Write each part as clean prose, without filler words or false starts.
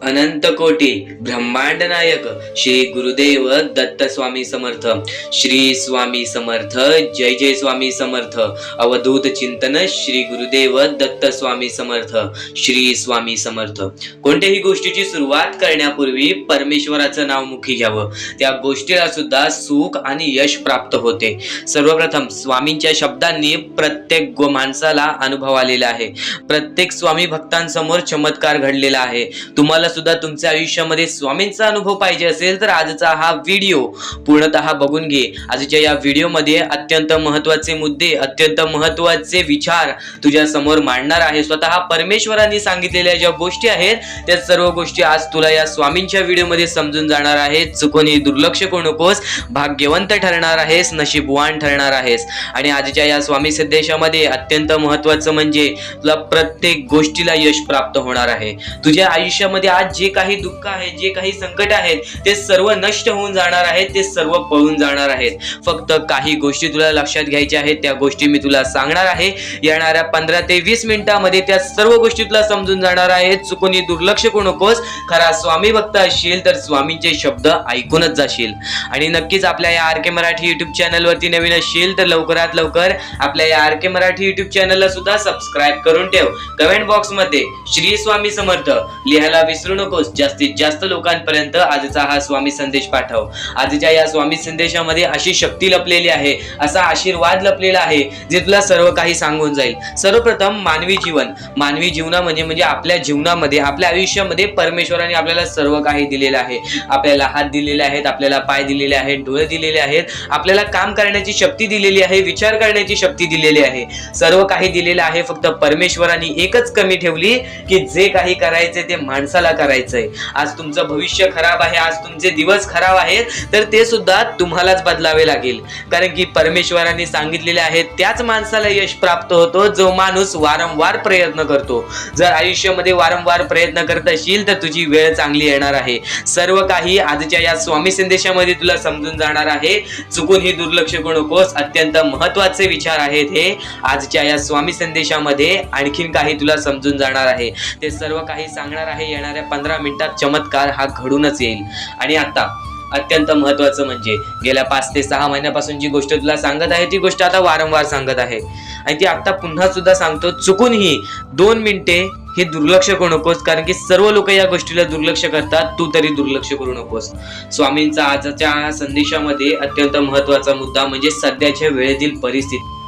अनंत कोटी ब्रह्मांड नायक श्री गुरुदेव दत्त स्वामी समर्थ. श्री स्वामी समर्थ. जय जय स्वामी समर्थ. अवधूत चिंतन श्री गुरुदेव दत्त स्वामी समर्थ. श्री स्वामी समर्थ. कोणत्याही गोष्टीची सुरुवात करण्यापूर्वी परमेश्वराचं नाव मुखी घ्यावं. त्या गोष्टीला सुद्धा सुख आणि यश प्राप्त होते. सर्वप्रथम स्वामींच्या शब्दांनी प्रत्येक माणसाला अनुभव आलेला आहे. प्रत्येक स्वामी भक्तांसमोर चमत्कार घडलेला आहे. तुम्हाला सुद्धा तुमच्या आयुष्यामध्ये स्वामींचा अनुभव पाहिजे असेल तर आजचा हा व्हिडिओ पूर्णतः बघून घे. आजच्या या व्हिडिओमध्ये अत्यंत महत्त्वाचे मुद्दे, अत्यंत महत्त्वाचे विचार तुझ्या समोर मांडणार आहे. स्वतः परमेश्वरांनी सांगितलेल्या ज्या गोष्टी आहेत त्या सर्व गोष्टी आज तुला या स्वामींच्या व्हिडिओमध्ये समजून जाणार आहेत. चुकूनही दुर्लक्ष करू नकोस. भाग्यवंत ठरणार आहेस, नशीबवान ठरणार आहेस. आणि आजच्या या स्वामी संदेशामध्ये अत्यंत महत्त्वाचं म्हणजे तुला प्रत्येक गोष्टीला यश प्राप्त होणार आहे. तुझ्या आयुष्यामध्ये आज जे काही दुःख आहे, जे काही संकट आहेत ते सर्व नष्ट होऊन जाणार आहेत, ते सर्व पळून जाणार आहेत. फक्त काही गोष्टी तुला लक्षात घ्यायच्या आहेत. त्या गोष्टी मी तुला सांगणार आहे. येणाऱ्या 15 ते 20 मिनिटांमध्ये त्या सर्व गोष्टी तुला समजून जाणार आहेत. चुकूनही दुर्लक्ष करू नकोस. खरा स्वामी भक्त असशील तर स्वामींचे शब्द ऐकूनच जाशील. आणि नक्कीच आपल्या या आर के मराठी युट्यूब चॅनलवरती नवीन असशील तर लवकरात लवकर आपल्या या आर के मराठी युट्यूब चॅनलला सुद्धा सबस्क्राईब करून ठेव. कमेंट बॉक्स मध्ये श्री स्वामी समर्थ लिहायला विसरू नकोस. जास्तीत जास्त लोकांपर्यंत आजचा हा स्वामी संदेश पाठव. आजच्या या स्वामी संदेशामध्ये अशी शक्ती लपलेली आहे, असा आशीर्वाद लपलेला आहे जे तुला सर्व काही सांगून जाईल. सर्वप्रथम मानवी जीवना म्हणजे आपल्या जीवनामध्ये, आपल्या आयुष्यामध्ये परमेश्वराने आपल्याला सर्व काही दिलेलं आहे. आपल्याला हात दिलेले आहेत, आपल्याला पाय दिलेले आहेत, डोळे दिलेले आहेत, आपल्याला काम करण्याची शक्ती दिलेली आहे, विचार करण्याची शक्ती दिलेली आहे, सर्व काही दिलेलं आहे. फक्त परमेश्वराने एकच कमी ठेवली की जे काही करायचे ते माणसाला करायचंय. आज तुमचं भविष्य खराब आहे, आज तुमचे दिवस खराब आहेत तर ते सुद्धा तुम्हालाच बदलावे लागेल. कारण की परमेश्वराने सांगितलेले आहे त्याच माणसाला यश प्राप्त होतो जो माणूस वारंवार प्रयत्न करतो. जर आयुष्यामध्ये वारंवार प्रयत्न करत असशील तर तुझी वेळ चांगली येणार आहे. सर्व काही आजच्या या स्वामी संदेशामध्ये तुला समजून जाणार आहे. चुकूनही दुर्लक्ष करू नकोस. अत्यंत महत्त्वाचे विचार आहेत हे आजच्या या स्वामी संदेशामध्ये. आणखीन काही तुला समजून जाणार आहे. ते सर्व काही सांगणार आहे. येणाऱ्या 15 मिनिटात चमत्कार हा घडूनच येईल. आणि आता अत्यंत महत्त्वाचं म्हणजे गेल्या 5 ते 6 महिन्यापासून जी गोष्ट तुला सांगत आहे ती गोष्ट आता वारंवार सांगत आहे आणि ती आता पुन्हा सुद्धा सांगतो. चुकूनही 2 मिनिटे हे दुर्लक्ष करू नकोस. कारण की सर्व लोक या गोष्टीला दुर्लक्ष करतात, तू तरी दुर्लक्ष करू नकोस. स्वामींचा आजच्या संदेशामध्ये अत्यंत महत्त्वाचा मुद्दा म्हणजे सध्याच्या वेळेतील परिस्थिती.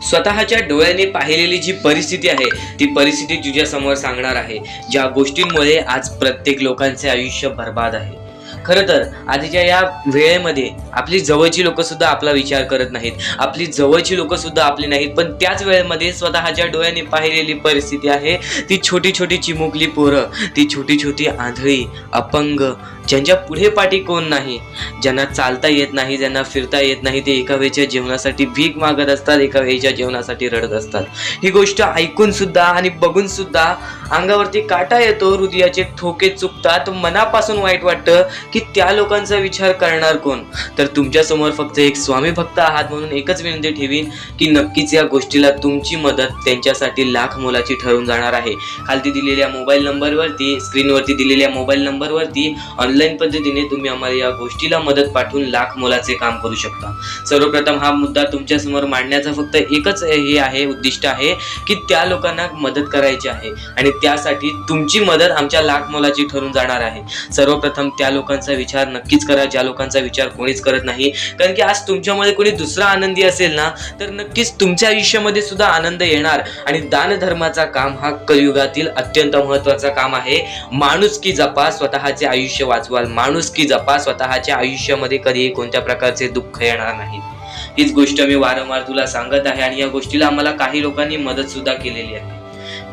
स्वतःच्या डोळ्यांनी पाहिलेली जी परिस्थिती आहे ती परिस्थिती तुझ्या समोर सांगणार आहे. ज्या गोष्टींमुळे आज प्रत्येक लोकांचे आयुष्य बर्बाद आहे. खरं तर आजच्या या वेळेमध्ये आपली जवळची लोक सुद्धा आपला विचार करत नाहीत, आपली जवळची लोक सुद्धा आपली नाहीत. पण त्याच वेळेमध्ये स्वतःच्या डोळ्यांनी पाहिलेली परिस्थिती आहे ती छोटी छोटी चिमुकली पोरं, ती छोटी छोटी आंधळी, अपंग, ज्यांच्या पुढे पाठी कोण नाही, ज्यांना चालता येत नाही, ज्यांना फिरता येत नाही, ते एका वेळच्या जेवणासाठी भीक मागत असतात, एका वेळच्या जेवणासाठी रडत असतात. ही गोष्ट ऐकून सुद्धा आणि बघून सुद्धा अंगावरती काटा येतो, हृदयाचे ठोके चुकतात, मनापासून वाईट वाटतं की त्या लोकांचा विचार करणार कोण. तर तुमच्या समोर फक्त एक स्वामी भक्त आहात म्हणून एकच विनंती ठेवीन की नक्कीच या गोष्टीला तुमची मदत त्यांच्यासाठी लाख मोलाची ठरून जाणार आहे. खालती दिलेल्या मोबाईल नंबरवरती, स्क्रीनवरती दिलेल्या मोबाईल नंबरवरती ऑनलाईन पद्धतीने तुम्ही आम्हाला या गोष्टीला मदत पाठवून लाख मोलाचे काम करू शकता. सर्वप्रथम हा मुद्दा तुमच्या समोर मांडण्याचा फक्त एकच हे आहे, उद्दिष्ट आहे की त्या लोकांना मदत करायची आहे आणि त्यासाठी तुमची मदत आमच्या लाख मोलाची ठरून जाणार आहे. सर्वप्रथम त्या लोकांचा विचार नक्कीच करा ज्या लोकांचा विचार कोणीच करत नाही. कारण की आज तुमच्यामध्ये कोणी दुसरा आनंदी असेल ना तर नक्कीच तुमच्या आयुष्यामध्ये सुद्धा आनंद येणार. आणि दान धर्माचा काम हा कलियुगातील अत्यंत महत्त्वाचा काम आहे. माणुसकी जपा, स्वतःचे आयुष्य वाचवाल. माणुसकी जपा, स्वतःच्या आयुष्यामध्ये कधीही कोणत्या प्रकारचे दुःख येणार नाही. हीच गोष्ट मी वारंवार तुला सांगत आहे आणि या गोष्टीला आम्हाला काही लोकांनी मदत सुद्धा केलेली आहे.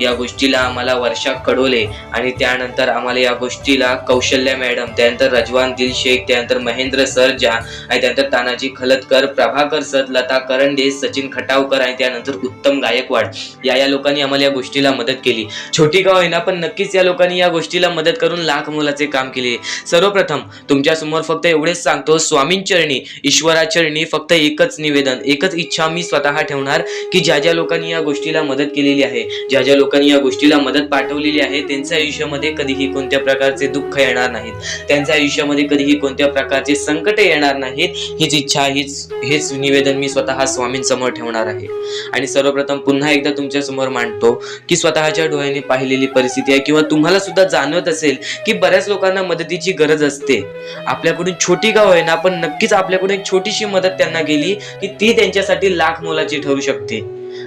या गोष्टीला आम्हाला वर्षा कडोले आणि त्यानंतर आम्हाला या गोष्टीला कौशल्या मॅडम, त्यानंतर रजवान दिल शेख, त्यानंतर महेंद्र सरजा आणि त्यानंतर तानाजी खलतकर, प्रभाकर सर, लता करंडे, सचिन खटावकर आणि त्यानंतर उत्तम गायकवाड या लोकांनी आम्हाला या गोष्टीला मदत केली. छोटी गाव आहे ना पण नक्कीच या लोकांनी या गोष्टीला मदत करून लाख मोलाचे काम केले. सर्वप्रथम तुमच्या समोर फक्त एवढेच सांगतो, स्वामींचरणी, ईश्वराचरणी फक्त एकच निवेदन, एकच इच्छा मी स्वतः ठेवणार की ज्या ज्या लोकांनी या गोष्टीला मदत केलेली आहे, ज्या ज्या लोकांनी या गोष्टीला मदत पाठवलेली आहे त्यांच्या आयुष्यामध्ये कधीही कोणत्या प्रकारचे दुःख येणार नाहीत, त्यांच्या आयुष्यामध्ये कधीही कोणत्या प्रकारचे संकट येणार नाहीत. हीच इच्छा, हेच निवेदन मी स्वतः स्वामींसमोर ठेवणार आहे. आणि सर्वप्रथम पुन्हा एकदा तुमच्या समोर मांडतो की स्वतःच्या डोळ्याने पाहिलेली परिस्थिती आहे किंवा तुम्हाला सुद्धा जाणवत असेल की बऱ्याच लोकांना मदतीची गरज असते. आपल्याकडून छोटी का होईना पण नक्कीच आपल्याकडून एक छोटीशी मदत त्यांना केली की ती त्यांच्यासाठी लाख मोलाची ठरू शकते.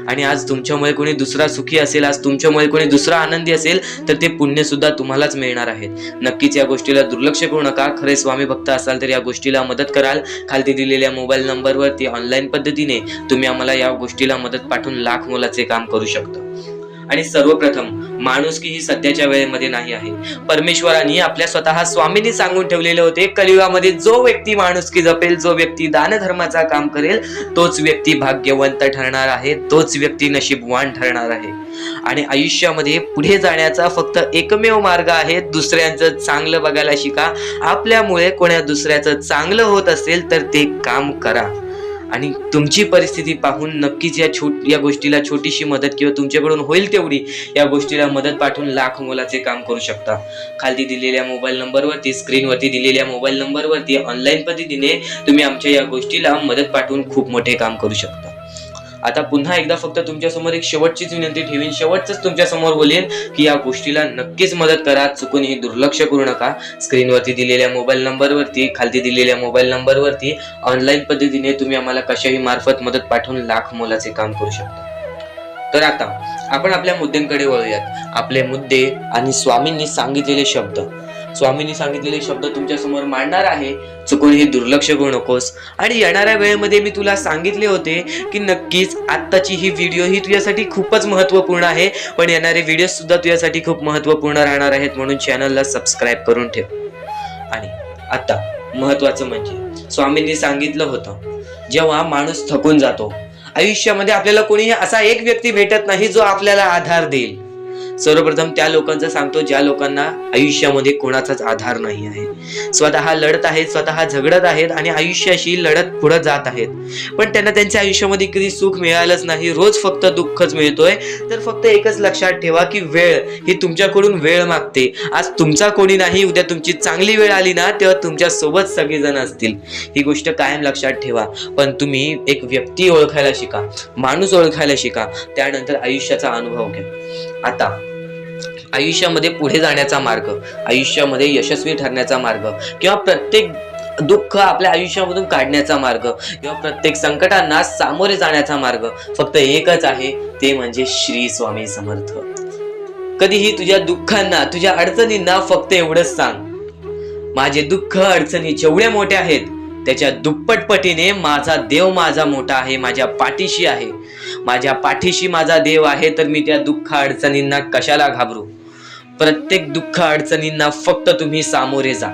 आणि आज तुमच्यामुळे कोणी दुसरा सुखी असेल, आज तुमच्यामुळे कोणी दुसरा आनंदी असेल तर ते पुण्य सुद्धा तुम्हालाच मिळणार आहेत. नक्कीच या गोष्टीला दुर्लक्ष करू नका. खरे स्वामी भक्त असाल तर या गोष्टीला मदत कराल. खाली दिलेल्या मोबाईल नंबरवरती ऑनलाईन पद्धतीने तुम्ही आम्हाला या गोष्टीला मदत पाठवून लाख मोलाचे काम करू शकता. आणि सर्वप्रथम माणुसकी ही सध्याच्या वेळेमध्ये नाही आहे. परमेश्वरांनी आपल्या स्वतः स्वामींनी सांगून ठेवलेले होते, कलियुगामध्ये जो व्यक्ती माणुसकी जपेल, जो व्यक्ती दानधर्माचा काम करेल, तोच व्यक्ती भाग्यवंत ठरणार आहे, तोच व्यक्ती नशीबवान ठरणार आहे. आणि आयुष्यामध्ये पुढे जाण्याचा फक्त एकमेव मार्ग आहे, दुसऱ्यांचं चांगलं बघायला शिका. आपल्यामुळे कोणा दुसऱ्याचं चांगलं होत असेल तर ते काम करा. आणि तुमची परिस्थिती पाहून नक्कीच या गोष्टीला छोटीशी मदत किंवा तुमच्याकडून होईल तेवढी या गोष्टीला मदत पाठवून लाख मोलाचे काम करू शकता. खाली दिलेल्या मोबाईल नंबरवरती, स्क्रीनवरती दिलेल्या मोबाईल नंबरवरती ऑनलाईन पद्धतीने तुम्ही आमच्या या गोष्टीला मदत पाठवून खूप मोठे काम करू शकता. आता पुन्हा एकदा फक्त तुमच्या समोर एक शेवटचीच विनंती ठेवीन, शेवटच तुमच्या समोर बोलेन की या गोष्टीला नक्कीच मदत करा, चुकूनही दुर्लक्ष करू नका. स्क्रीनवरती दिलेल्या मोबाईल नंबरवरती, खाली दिलेल्या मोबाईल नंबरवरती ऑनलाईन पद्धतीने तुम्ही आम्हाला कशाही मार्फत मदत पाठवून लाख मोलाचे काम करू शकता. तर आता आपण आपल्या मुद्द्यांकडे वळूयात. आपले मुद्दे आणि स्वामींनी सांगितलेले शब्द, स्वामींनी सांगितलेले शब्द तुमच्या समोर मांडणार आहे. चुकूनही दुर्लक्ष करू नकोस. आणि येणाऱ्या वेळेमध्ये मी तुला सांगितले होते की नक्कीच आत्ताची ही व्हिडिओ ही तुझ्यासाठी खूपच महत्वपूर्ण आहे, पण येणारे व्हिडिओ सुद्धा तुझ्यासाठी खूप महत्वपूर्ण राहणार आहेत, म्हणून चॅनलला सबस्क्राईब करून ठेव. आणि आता महत्वाचं म्हणजे स्वामींनी सांगितलं होतं, जेव्हा माणूस थकून जातो आयुष्यामध्ये आपल्याला कोणी असा एक व्यक्ती भेटत नाही जो आपल्याला आधार देईल. सर्वप्रथम त्या लोकांचं सांगतो ज्या लोकांना आयुष्यामध्ये कोणाचाच आधार नाही आहे, स्वतः लढत आहेत, स्वतः झगडत आहेत आणि आयुष्याशी लढत पुढे जात आहेत, पण त्यांना त्यांच्या आयुष्यामध्ये कधी सुख मिळालंच नाही, रोज फक्त दुःखच मिळतोय. तर फक्त एकच लक्षात ठेवा की वेळ ही तुमच्याकडून वेळ मागते. आज तुमचा कोणी नाही, उद्या तुमची चांगली वेळ आली ना तेव्हा तुमच्या सोबत सगळेजण असतील. ही गोष्ट कायम लक्षात ठेवा. पण तुम्ही एक व्यक्ती ओळखायला शिका, माणूस ओळखायला शिका, त्यानंतर आयुष्याचा अनुभव घ्या. आता आयुष्यामध्ये पुढे जाण्याचा मार्ग, आयुष्यामध्ये यशस्वी ठरण्याचा मार्ग किंवा प्रत्येक दुःख आपल्या आयुष्यामधून काढण्याचा मार्ग किंवा प्रत्येक संकटांना सामोरे जाण्याचा मार्ग फक्त एकच आहे, ते म्हणजे श्री स्वामी समर्थ. कधीही तुझ्या दुःखांना, तुझ्या अडचणींना फक्त एवढंच सांग, माझे दुःख अडचणी जेवढ्या मोठ्या आहेत त्याच्या दुप्पटपटीने माझा देव माझा मोठा आहे, माझ्या पाठीशी आहे. माझ्या पाठीशी माझा देव आहे, तर मी त्या दुःख अडचणींना कशाला घाबरू. प्रत्येक दुःख अडचणींना फक्त तुम्ही सामोरे जा,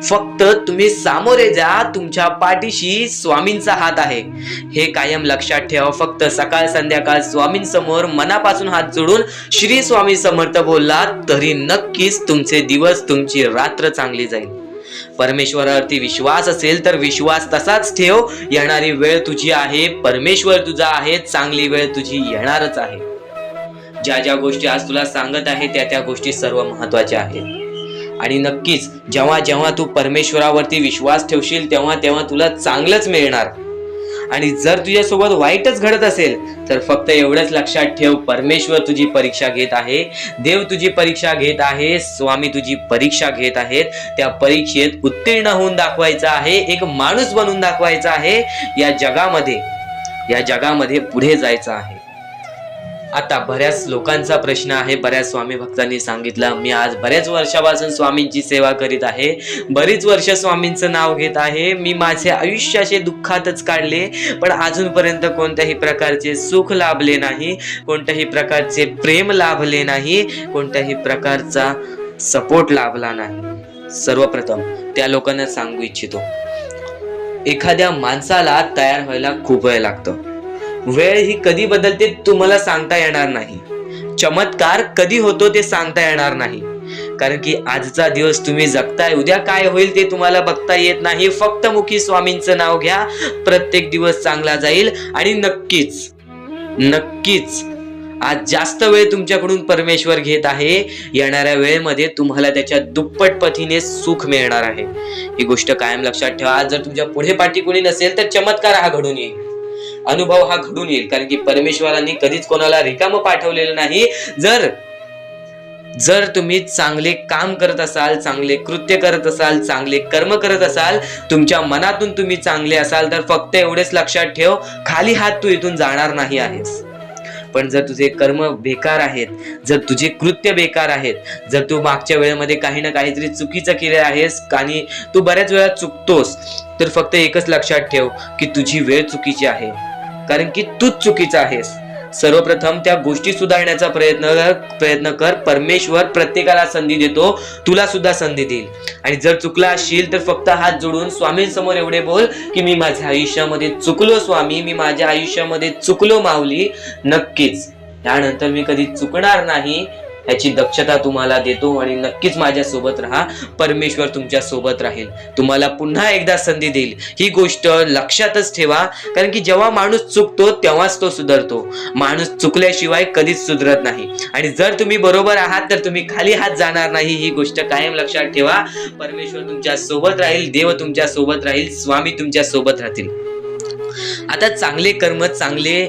फक्त तुम्ही सामोरे जा. तुमच्या पाठीशी स्वामींचा हात आहे, हे कायम लक्षात ठेवा. फक्त सकाळ संध्याकाळ स्वामींसमोर मनापासून हात जोडून श्री स्वामी समर्थ बोलला तरी नक्कीच तुमचे दिवस, तुमची रात्र चांगली जाईल. परमेश्वरावरती विश्वास असेल तर विश्वास तसाच ठेव. येणारी वेळ तुझी आहे, परमेश्वर तुझा आहे, चांगली वेळ तुझी येणारच आहे. ज्या ज्या गोष्टी आज तुला सांगत आहे त्या गोष्टी सर्व महत्वाच्या आहेत. आणि नक्कीच जेव्हा जेव्हा तू परमेश्वरावरती विश्वास ठेवशील तेव्हा तेव्हा तुला चांगलंच मिळणार. आणि जर तुझ्यासोबत वाईटच घडत असेल तर फक्त एवढंच लक्षात ठेव, परमेश्वर तुझी परीक्षा घेत आहे, देव तुझी परीक्षा घेत आहे, स्वामी तुझी परीक्षा घेत आहेत. त्या परीक्षेत उत्तीर्ण होऊन दाखवायचं आहे, एक माणूस बनून दाखवायचा आहे. या जगामध्ये पुढे जायचं आहे. आता बऱ्याच लोकांचा प्रश्न आहे, बऱ्याच स्वामी भक्तांनी सांगितलं, मी आज बऱ्याच वर्षापासून स्वामींची सेवा करीत आहे, बरीच वर्ष स्वामींचं नाव घेत आहे, मी माझे आयुष्याचे दुःखातच काढले, पण अजूनपर्यंत कोणत्याही प्रकारचे सुख लाभले नाही, कोणत्याही प्रकारचे प्रेम लाभले नाही, कोणत्याही प्रकारचा सपोर्ट लाभला नाही. सर्वप्रथम त्या लोकांना सांगू इच्छितो, एखाद्या माणसाला तयार व्हायला खूप वेळ लागतो. वेळ ही कधी बदलते तुम्हाला सांगता येणार नाही. चमत्कार कधी होतो ते सांगता येणार नाही, कारण की आजचा दिवस तुम्ही जगताय, उद्या काय होईल ते तुम्हाला बघता येत नाही. फक्त मुखी स्वामींचं नाव घ्या, प्रत्येक दिवस चांगला जाईल. आणि नक्कीच आज जास्त वेळ तुमच्याकडून परमेश्वर घेत आहे, येणाऱ्या वेळेमध्ये तुम्हाला त्याच्या दुप्पट पटीने सुख मिळणार आहे. ही गोष्ट कायम लक्षात ठेवा. आज जर तुमच्या पुढे पाठी कोणी नसेल तर चमत्कार हा घडून येईल, अनुभव हा घडून येईल, कारण की परमेश्वरांनी कधीच कोणाला रिकामं पाठवलेलं नाही. जर तुम्ही चांगले काम करत असाल, चांगले कृत्य करत असाल, चांगले कर्म करत असाल, तुमच्या मनातून तुम्ही चांगले असाल, तर फक्त एवढेच लक्षात ठेव, खाली हात तू इथून जाणार नाही आहेस. पण जर तुझे कर्म बेकार आहेत, जर तुझे कृत्य बेकार आहेत, जर तू मागच्या वेळेमध्ये काही ना काहीतरी चुकीचं केलं आहेस आणि तू बऱ्याच वेळा चुकतोस, तर फक्त एकच लक्षात ठेव की तुझी वेळ चुकीची आहे, कारण की तूच चुकीचा आहेस. सर्वप्रथम त्या गोष्टी सुधारण्याचा प्रयत्न कर. परमेश्वर प्रत्येकाला संधी देतो, तुला सुद्धा संधी देईल. आणि जर चुकला असशील तर फक्त हात जोडून स्वामींसमोर एवढे बोल की मी माझ्या आयुष्यामध्ये चुकलो स्वामी, मी माझ्या आयुष्यामध्ये चुकलो माऊली. नक्कीच त्यानंतर मी कधी चुकणार नाही याची दक्षता तुम्हाला देतो आणि नक्कीच माझ्या सोबत राहा. परमेश्वर तुमच्या सोबत राहील, तुम्हाला पुन्हा एकदा संधी देईल. ही गोष्ट लक्षातच ठेवा, कारण की जेव्हा माणूस चुकतो तेव्हाच तो सुधारतो. माणूस चुकल्याशिवाय कधीच सुधरत नाही. आणि जर तुम्ही बरोबर आहात तर तुम्ही खाली हात जाणार नाही. ही गोष्ट कायम लक्षात ठेवा. परमेश्वर तुमच्या सोबत राहील, देव तुमच्या सोबत राहील, स्वामी तुमच्या सोबत राहतील. आता चांगले कर्म, चांगले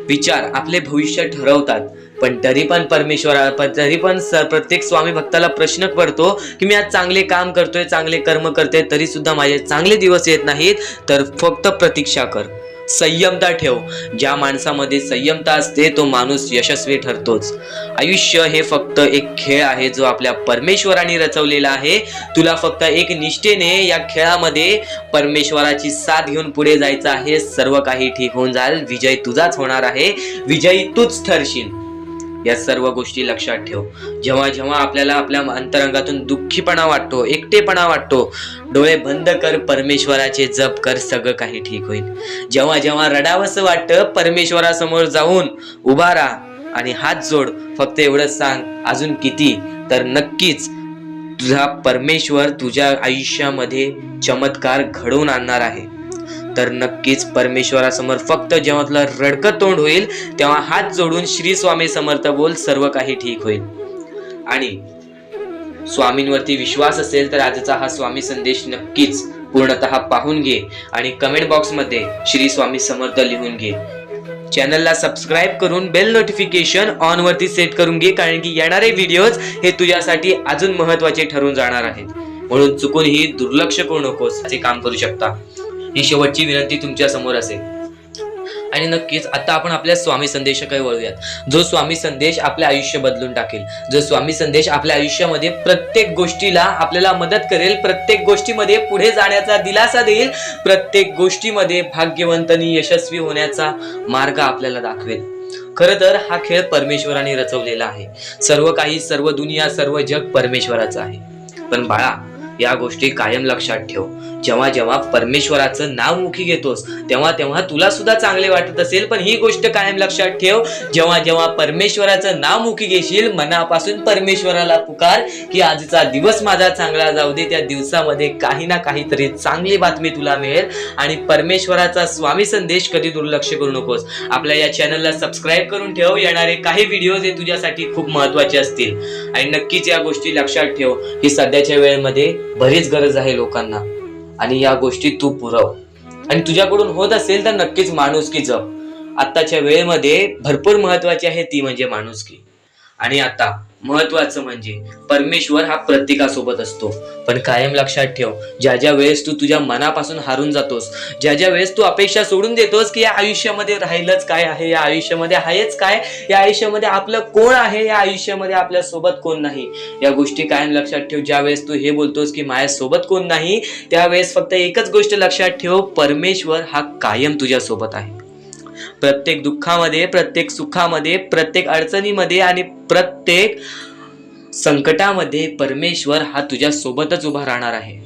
विचार आपले भविष्य ठरवतात. पण तरी पण प्रत्येक स्वामी भक्ताला प्रश्न पडतो की मी आज चांगले काम करतोय, चांगले कर्म करतोय, तरी सुद्धा माझे चांगले दिवस येत नाहीत. तर फक्त प्रतीक्षा कर, संयमता ठेव. ज्या माणसामध्ये संयमता असते तो माणूस यशस्वी ठरतोच. आयुष्य हे फक्त एक खेळ आहे जो आपल्या परमेश्वराने रचवलेला आहे. तुला फक्त एक निष्ठेने या खेळामध्ये परमेश्वराची साथ घेऊन पुढे जायचं आहे. सर्व काही ठीक होऊन जाईल. विजय तुझाच होणार आहे, विजयी तूच ठरशील. या सर्व गोष्टी लक्षात ठेव. जेव्हा जेव्हा आपल्याला आपल्या अंतरंगातून दुःखीपणा वाटतो, एकटेपणा वाटतो, डोळे बंद कर, परमेश्वराचे जप कर, सगळं काही ठीक होईल. जेव्हा जेव्हा रडावंसं वाटतं, परमेश्वरासमोर जाऊन उभा राहा आणि हात जोड. फक्त एवढंच सांग, अजून किती, तर नक्कीच तुझा परमेश्वर तुझ्या आयुष्यामध्ये चमत्कार घडवून आणणार आहे. तर नक्कीच परमेश्वरासमोर फक्त जेव्हा तुला रडकं तोंड होईल तेव्हा हात जोडून श्री स्वामी समर्थ बोल, सर्व काही ठीक होईल. आणि स्वामींवरती विश्वास असेल तर आजचा हा स्वामी संदेश नक्कीच पूर्णतः पाहून घे आणि कमेंट बॉक्स मध्ये श्री स्वामी समर्थ लिहून घे. चॅनलला सबस्क्राईब करून बेल नोटिफिकेशन ऑन वरती सेट करून घे, कारण की येणारे व्हिडिओज हे तुझ्यासाठी अजून महत्वाचे ठरून जाणार आहेत. म्हणून चुकूनही दुर्लक्ष करू नकोस, असे काम करू शकता. ही शेवटची विनंती तुमच्या समोर असेल. आणि नक्कीच आता आपण आपल्या स्वामी संदेशाकडे वळूयात, जो स्वामी संदेश आपले आयुष्य बदलून टाकेल, जो स्वामी संदेश आपल्या आयुष्यामध्ये प्रत्येक गोष्टीला आपल्याला मदत करेल, प्रत्येक गोष्टीमध्ये पुढे जाण्याचा दिलासा देईल, प्रत्येक गोष्टीमध्ये भाग्यवंतांनी यशस्वी होण्याचा मार्ग आपल्याला दाखवेल. खरं तर हा खेळ परमेश्वराने रचवलेला आहे. सर्व काही, सर्व दुनिया, सर्व जग परमेश्वराचं आहे. पण बाळा, या गोष्टी कायम लक्षात ठेव. जेव्हा जेव्हा परमेश्वराचं नाव मुखी घेतोस तेव्हा तेव्हा तुला सुद्धा चांगले वाटत असेल, पण ही गोष्ट कायम लक्षात ठेव, जेव्हा जेव्हा परमेश्वराचं नाव मुखी घेशील, मनापासून परमेश्वराला पुकार की आजचा दिवस माझा चांगला जाऊ दे. त्या दिवसामध्ये काही ना काहीतरी चांगली बातमी तुला मिळेल. आणि परमेश्वराचा स्वामी संदेश कधी दुर्लक्ष करू नकोस. आपल्या या चॅनलला सबस्क्राईब करून ठेव. येणारे काही व्हिडिओज हे तुझ्यासाठी खूप महत्वाचे असतील. आणि नक्कीच या गोष्टी लक्षात ठेव की सध्याच्या वेळेमध्ये बरीच गरज आहे लोकांना, आणि या गोष्टी तू पुरव. आणि तुझ्याकडून होत असेल तर नक्कीच माणुसकी जप. आत्ताच्या वेळेमध्ये भरपूर महत्वाची आहे ती म्हणजे माणुसकी. आणि आता महत्वाचं म्हणजे परमेश्वर हा प्रत्येकासोबत असतो. पण कायम लक्षात ठेव, ज्या ज्या वेळेस तू तुझ्या मनापासून हारून जातोस, ज्या ज्या वेळेस तू अपेक्षा सोडून देतोस की या आयुष्यामध्ये राहिलंच काय आहे, या आयुष्यामध्ये आहेच काय, या आयुष्यामध्ये आपलं कोण आहे, या आयुष्यामध्ये आपल्या सोबत कोण नाही, या गोष्टी कायम लक्षात ठेव. ज्या वेळेस तू हे बोलतोस की माझ्या सोबत कोण नाही, त्यावेळेस फक्त एकच गोष्ट लक्षात ठेव, परमेश्वर हा कायम तुझ्या सोबत आहे. प्रत्येक दुःखामध्ये, प्रत्येक सुखामध्ये, प्रत्येक अडचणीमध्ये आणि प्रत्येक संकटामध्ये परमेश्वर हा तुझ्या सोबतच उभा राहणार आहे.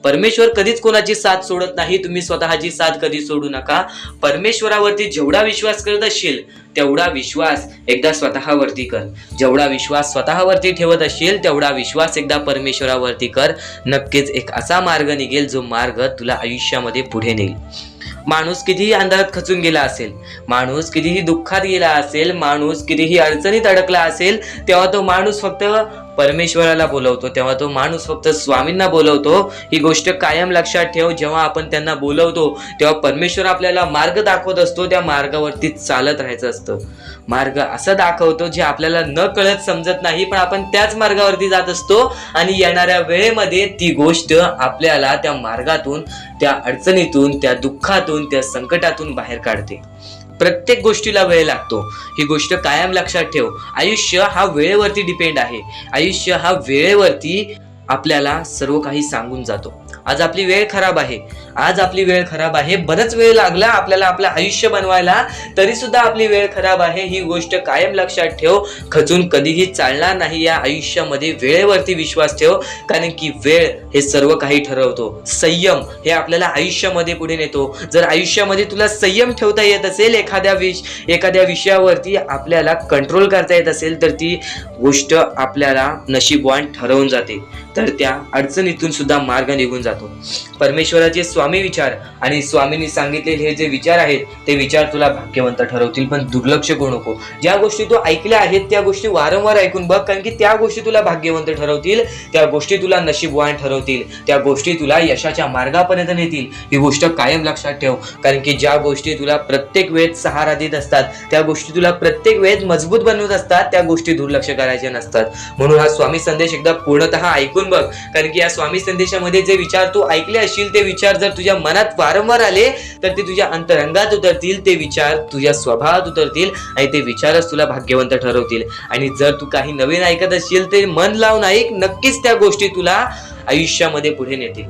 परमेश्वर कधीच कोणाची साथ सोडत नाही. तुम्ही स्वतःची साथ कधी सोडू नका. परमेश्वरावरती जेवढा विश्वास करत असशील तेवढा विश्वास एकदा स्वतःवरती कर. जेवढा विश्वास स्वतःवरती ठेवत असशील तेवढा विश्वास एकदा परमेश्वरावरती कर. नक्कीच एक असा मार्ग निघेल जो मार्ग तुला आयुष्यामध्ये पुढे नेईल. माणूस कितीही अंधारात खचून गेला असेल, माणूस कितीही दुःखात गेला असेल, माणूस कितीही अडचणीत अडकला असेल, तेव्हा तो माणूस फक्त परमेश्वराला बोलवतो, तेव्हा तो माणूस फक्त स्वामींना बोलवतो. ही गोष्ट कायम लक्षात ठेव. जेव्हा आपण त्यांना बोलवतो तेव्हा परमेश्वर आपल्याला मार्ग दाखवत असतो. त्या मार्गावरती चालत राहायचं असतं. मार्ग असं दाखवतो जे आपल्याला न कळत समजत नाही, पण आपण त्याच मार्गावरती जात असतो आणि येणाऱ्या वेळेमध्ये ती गोष्ट आपल्याला त्या मार्गातून, त्या अडचणीतून, त्या दुःखातून, त्या संकटातून बाहेर काढते. प्रत्येक गोष्टीला वेळ लागतो. ही गोष्ट कायम लक्षात ठेव. आयुष्य हा वेळेवरती डिपेंड आहे. आयुष्य हा वेळेवरती आपल्याला सर्व काही सांगून जातो. आज आपली वेळ खराब आहे, आज आपली वेळ खराब आहे, बरंच वेळ लागला आपल्याला आपलं आयुष्य बनवायला, तरी सुद्धा आपली वेळ खराब आहे. ही गोष्ट कायम लक्षात ठेव. खचून कधीही चालणार नाही या आयुष्यामध्ये. वेळेवरती विश्वास ठेव, कारण की वेळ हे सर्व काही ठरवतो. संयम हे आपल्याला आयुष्यामध्ये पुढे नेतो. जर आयुष्यामध्ये तुला संयम ठेवता येत असेल, एखाद्या विषयावरती आपल्याला कंट्रोल करता येत असेल, तर ती गोष्ट आपल्याला नशीबवान ठरवून जाते. तर त्या अडचणीतून सुद्धा मार्ग निघून जातो. परमेश्वराचे स्वामी विचार आणि स्वामींनी सांगितलेले हे जे विचार आहेत, ते विचार तुला भाग्यवंत ठरवतील. पण दुर्लक्ष करू नको. ज्या गोष्टी तू ऐकल्या आहेत त्या गोष्टी वारंवार ऐकून बघ, कारण की त्या गोष्टी तुला भाग्यवंत ठरवतील, त्या गोष्टी तुला नशीबवान ठरवतील, त्या गोष्टी तुला यशाच्या मार्गापर्यंत नेतील. ही गोष्ट कायम लक्षात ठेव, कारण की ज्या गोष्टी तुला प्रत्येक वेळेत सहारा देत असतात, त्या गोष्टी तुला प्रत्येक वेळेत मजबूत बनवत असतात, त्या गोष्टी दुर्लक्ष करायचे नसतात. म्हणून हा स्वामी संदेश एकदा पूर्णतः ऐकून बघ, कारण की या स्वामी संदेशामध्ये जे विचार तू ऐकले असतील, ते विचार जर तुझ्या मनात वारंवार आले तर ते तुझ्या अंतरंगात उतरतील, ते विचार तुझ्या स्वभावात उतरतील आणि ते विचारच तुला भाग्यवंत ठरवतील. आणि जर तू काही नवीन ऐकत असशील तर मन लावून ऐक, नक्कीच त्या गोष्टी तुला आयुष्यामध्ये पुढे नेतील.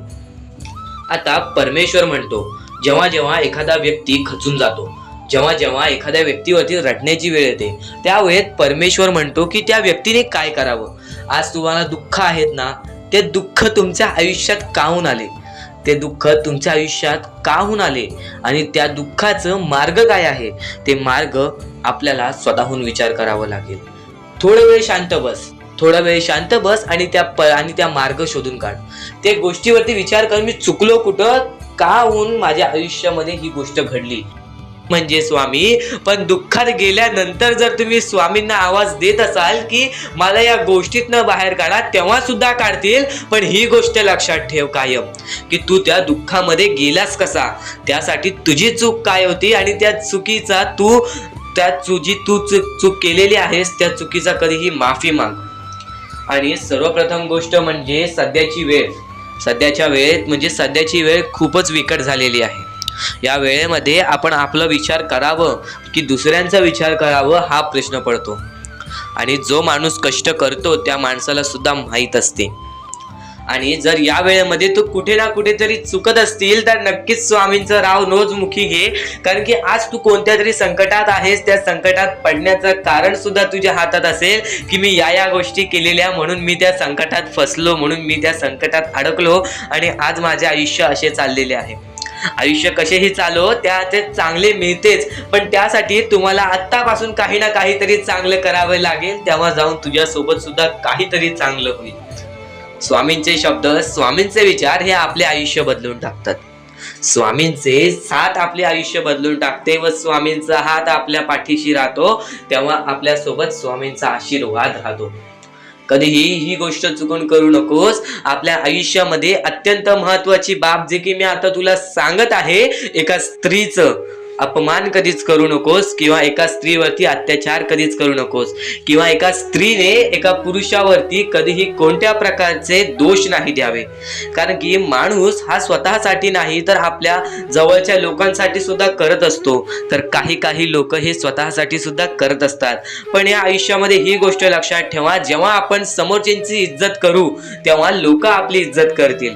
आता परमेश्वर म्हणतो, जेव्हा जेव्हा एखादा व्यक्ती खचून जातो, जेव्हा जेव्हा एखाद्या व्यक्तीवरती रडण्याची वेळ येते, त्यावेळेत परमेश्वर म्हणतो की त्या व्यक्तीने काय करावं. आज तुम्हाला दुःख आहेत ना, ते दुःख तुमच्या आयुष्यात काहून आले, ते दुःख तुमच्या आयुष्यात काहून आले आणि त्या दुःखाचं मार्ग काय आहे, ते मार्ग आपल्याला स्वतःहून विचार करावा लागेल. थोडा वेळ शांत बस आणि त्या मार्ग शोधून काढ. त्या गोष्टीवरती विचार कर, मी चुकलो कुठं, काहून माझ्या आयुष्यामध्ये ही गोष्ट घडली. म्हणजे स्वामी, पण दुःखात गेल्यानंतर जर तुम्ही स्वामींना आवाज देत असाल की मला या गोष्टीतनं बाहेर काढा, तेव्हा सुद्धा काढतील. पण ही गोष्ट लक्षात ठेव कायम, की तू त्या दुःखामध्ये गेलास कसा, त्यासाठी तुझी चूक काय होती आणि त्या चुकीचा तू चूक केलेली आहेस, त्या चुकीचा कधीही माफी माग. आणि सर्वप्रथम गोष्ट म्हणजे सध्याची वेळ खूपच विकट झालेली आहे. या वेळेमध्ये आपण आपला विचार करावं की दुसऱ्यांचा विचार करावं, हा प्रश्न पडतो. आणि जो माणूस कष्ट करतो त्या माणसाला सुद्धा माहीत असते. आणि जर या वेळेमध्ये तू कुठे ना कुठेतरी चुकत असतील तर नक्कीच स्वामींचं राव रोजमुखी घे, कारण की आज तू कोणत्या तरी संकटात आहेस. त्या संकटात पडण्याचं कारण सुद्धा तुझ्या हातात असेल, की मी या गोष्टी केलेल्या म्हणून मी त्या संकटात फसलो, म्हणून मी त्या संकटात अडकलो आणि आज माझे आयुष्य असे चाललेले आहे. आयुष्य कसेही चालो ते चांगले मिळतेच, पण त्यासाठी तुम्हाला आत्तापासून काही ना काहीतरी चांगलं करावे लागेल, तेव्हा जाऊन तुझ्या सोबत सुद्धा काहीतरी चांगलं होईल. स्वामींचे शब्द, स्वामींचे विचार हे आपले आयुष्य बदलून टाकतात. स्वामींचे साथ आपले आयुष्य बदलून टाकते व स्वामींचा हात आपल्या पाठीशी राहतो, तेव्हा आपल्या सोबत स्वामींचा आशीर्वाद राहतो. कधीही ही गोष्ट चुकून करू नकोस. आपल्या आयुष्यामध्ये अत्यंत महत्वाची बाब जे की मी आता तुला सांगत आहे, एका स्त्रीचं अपमान कधीच करू नकोस, किंवा एका स्त्रीवरती अत्याचार कधीच करू नकोस, किंवा एका स्त्रीने एका पुरुषावरती कधीही कोणत्या प्रकारचे दोष नाही द्यावे. कारण की माणूस हा स्वतःसाठी नाही तर आपल्या जवळच्या लोकांसाठी सुद्धा करत असतो. तर काही लोक हे स्वतःसाठी सुद्धा करत असतात. पण या आयुष्यामध्ये ही गोष्ट लक्षात ठेवा, जेव्हा आपण समोरच्यांची इज्जत करू तेव्हा लोक आपली इज्जत करतील.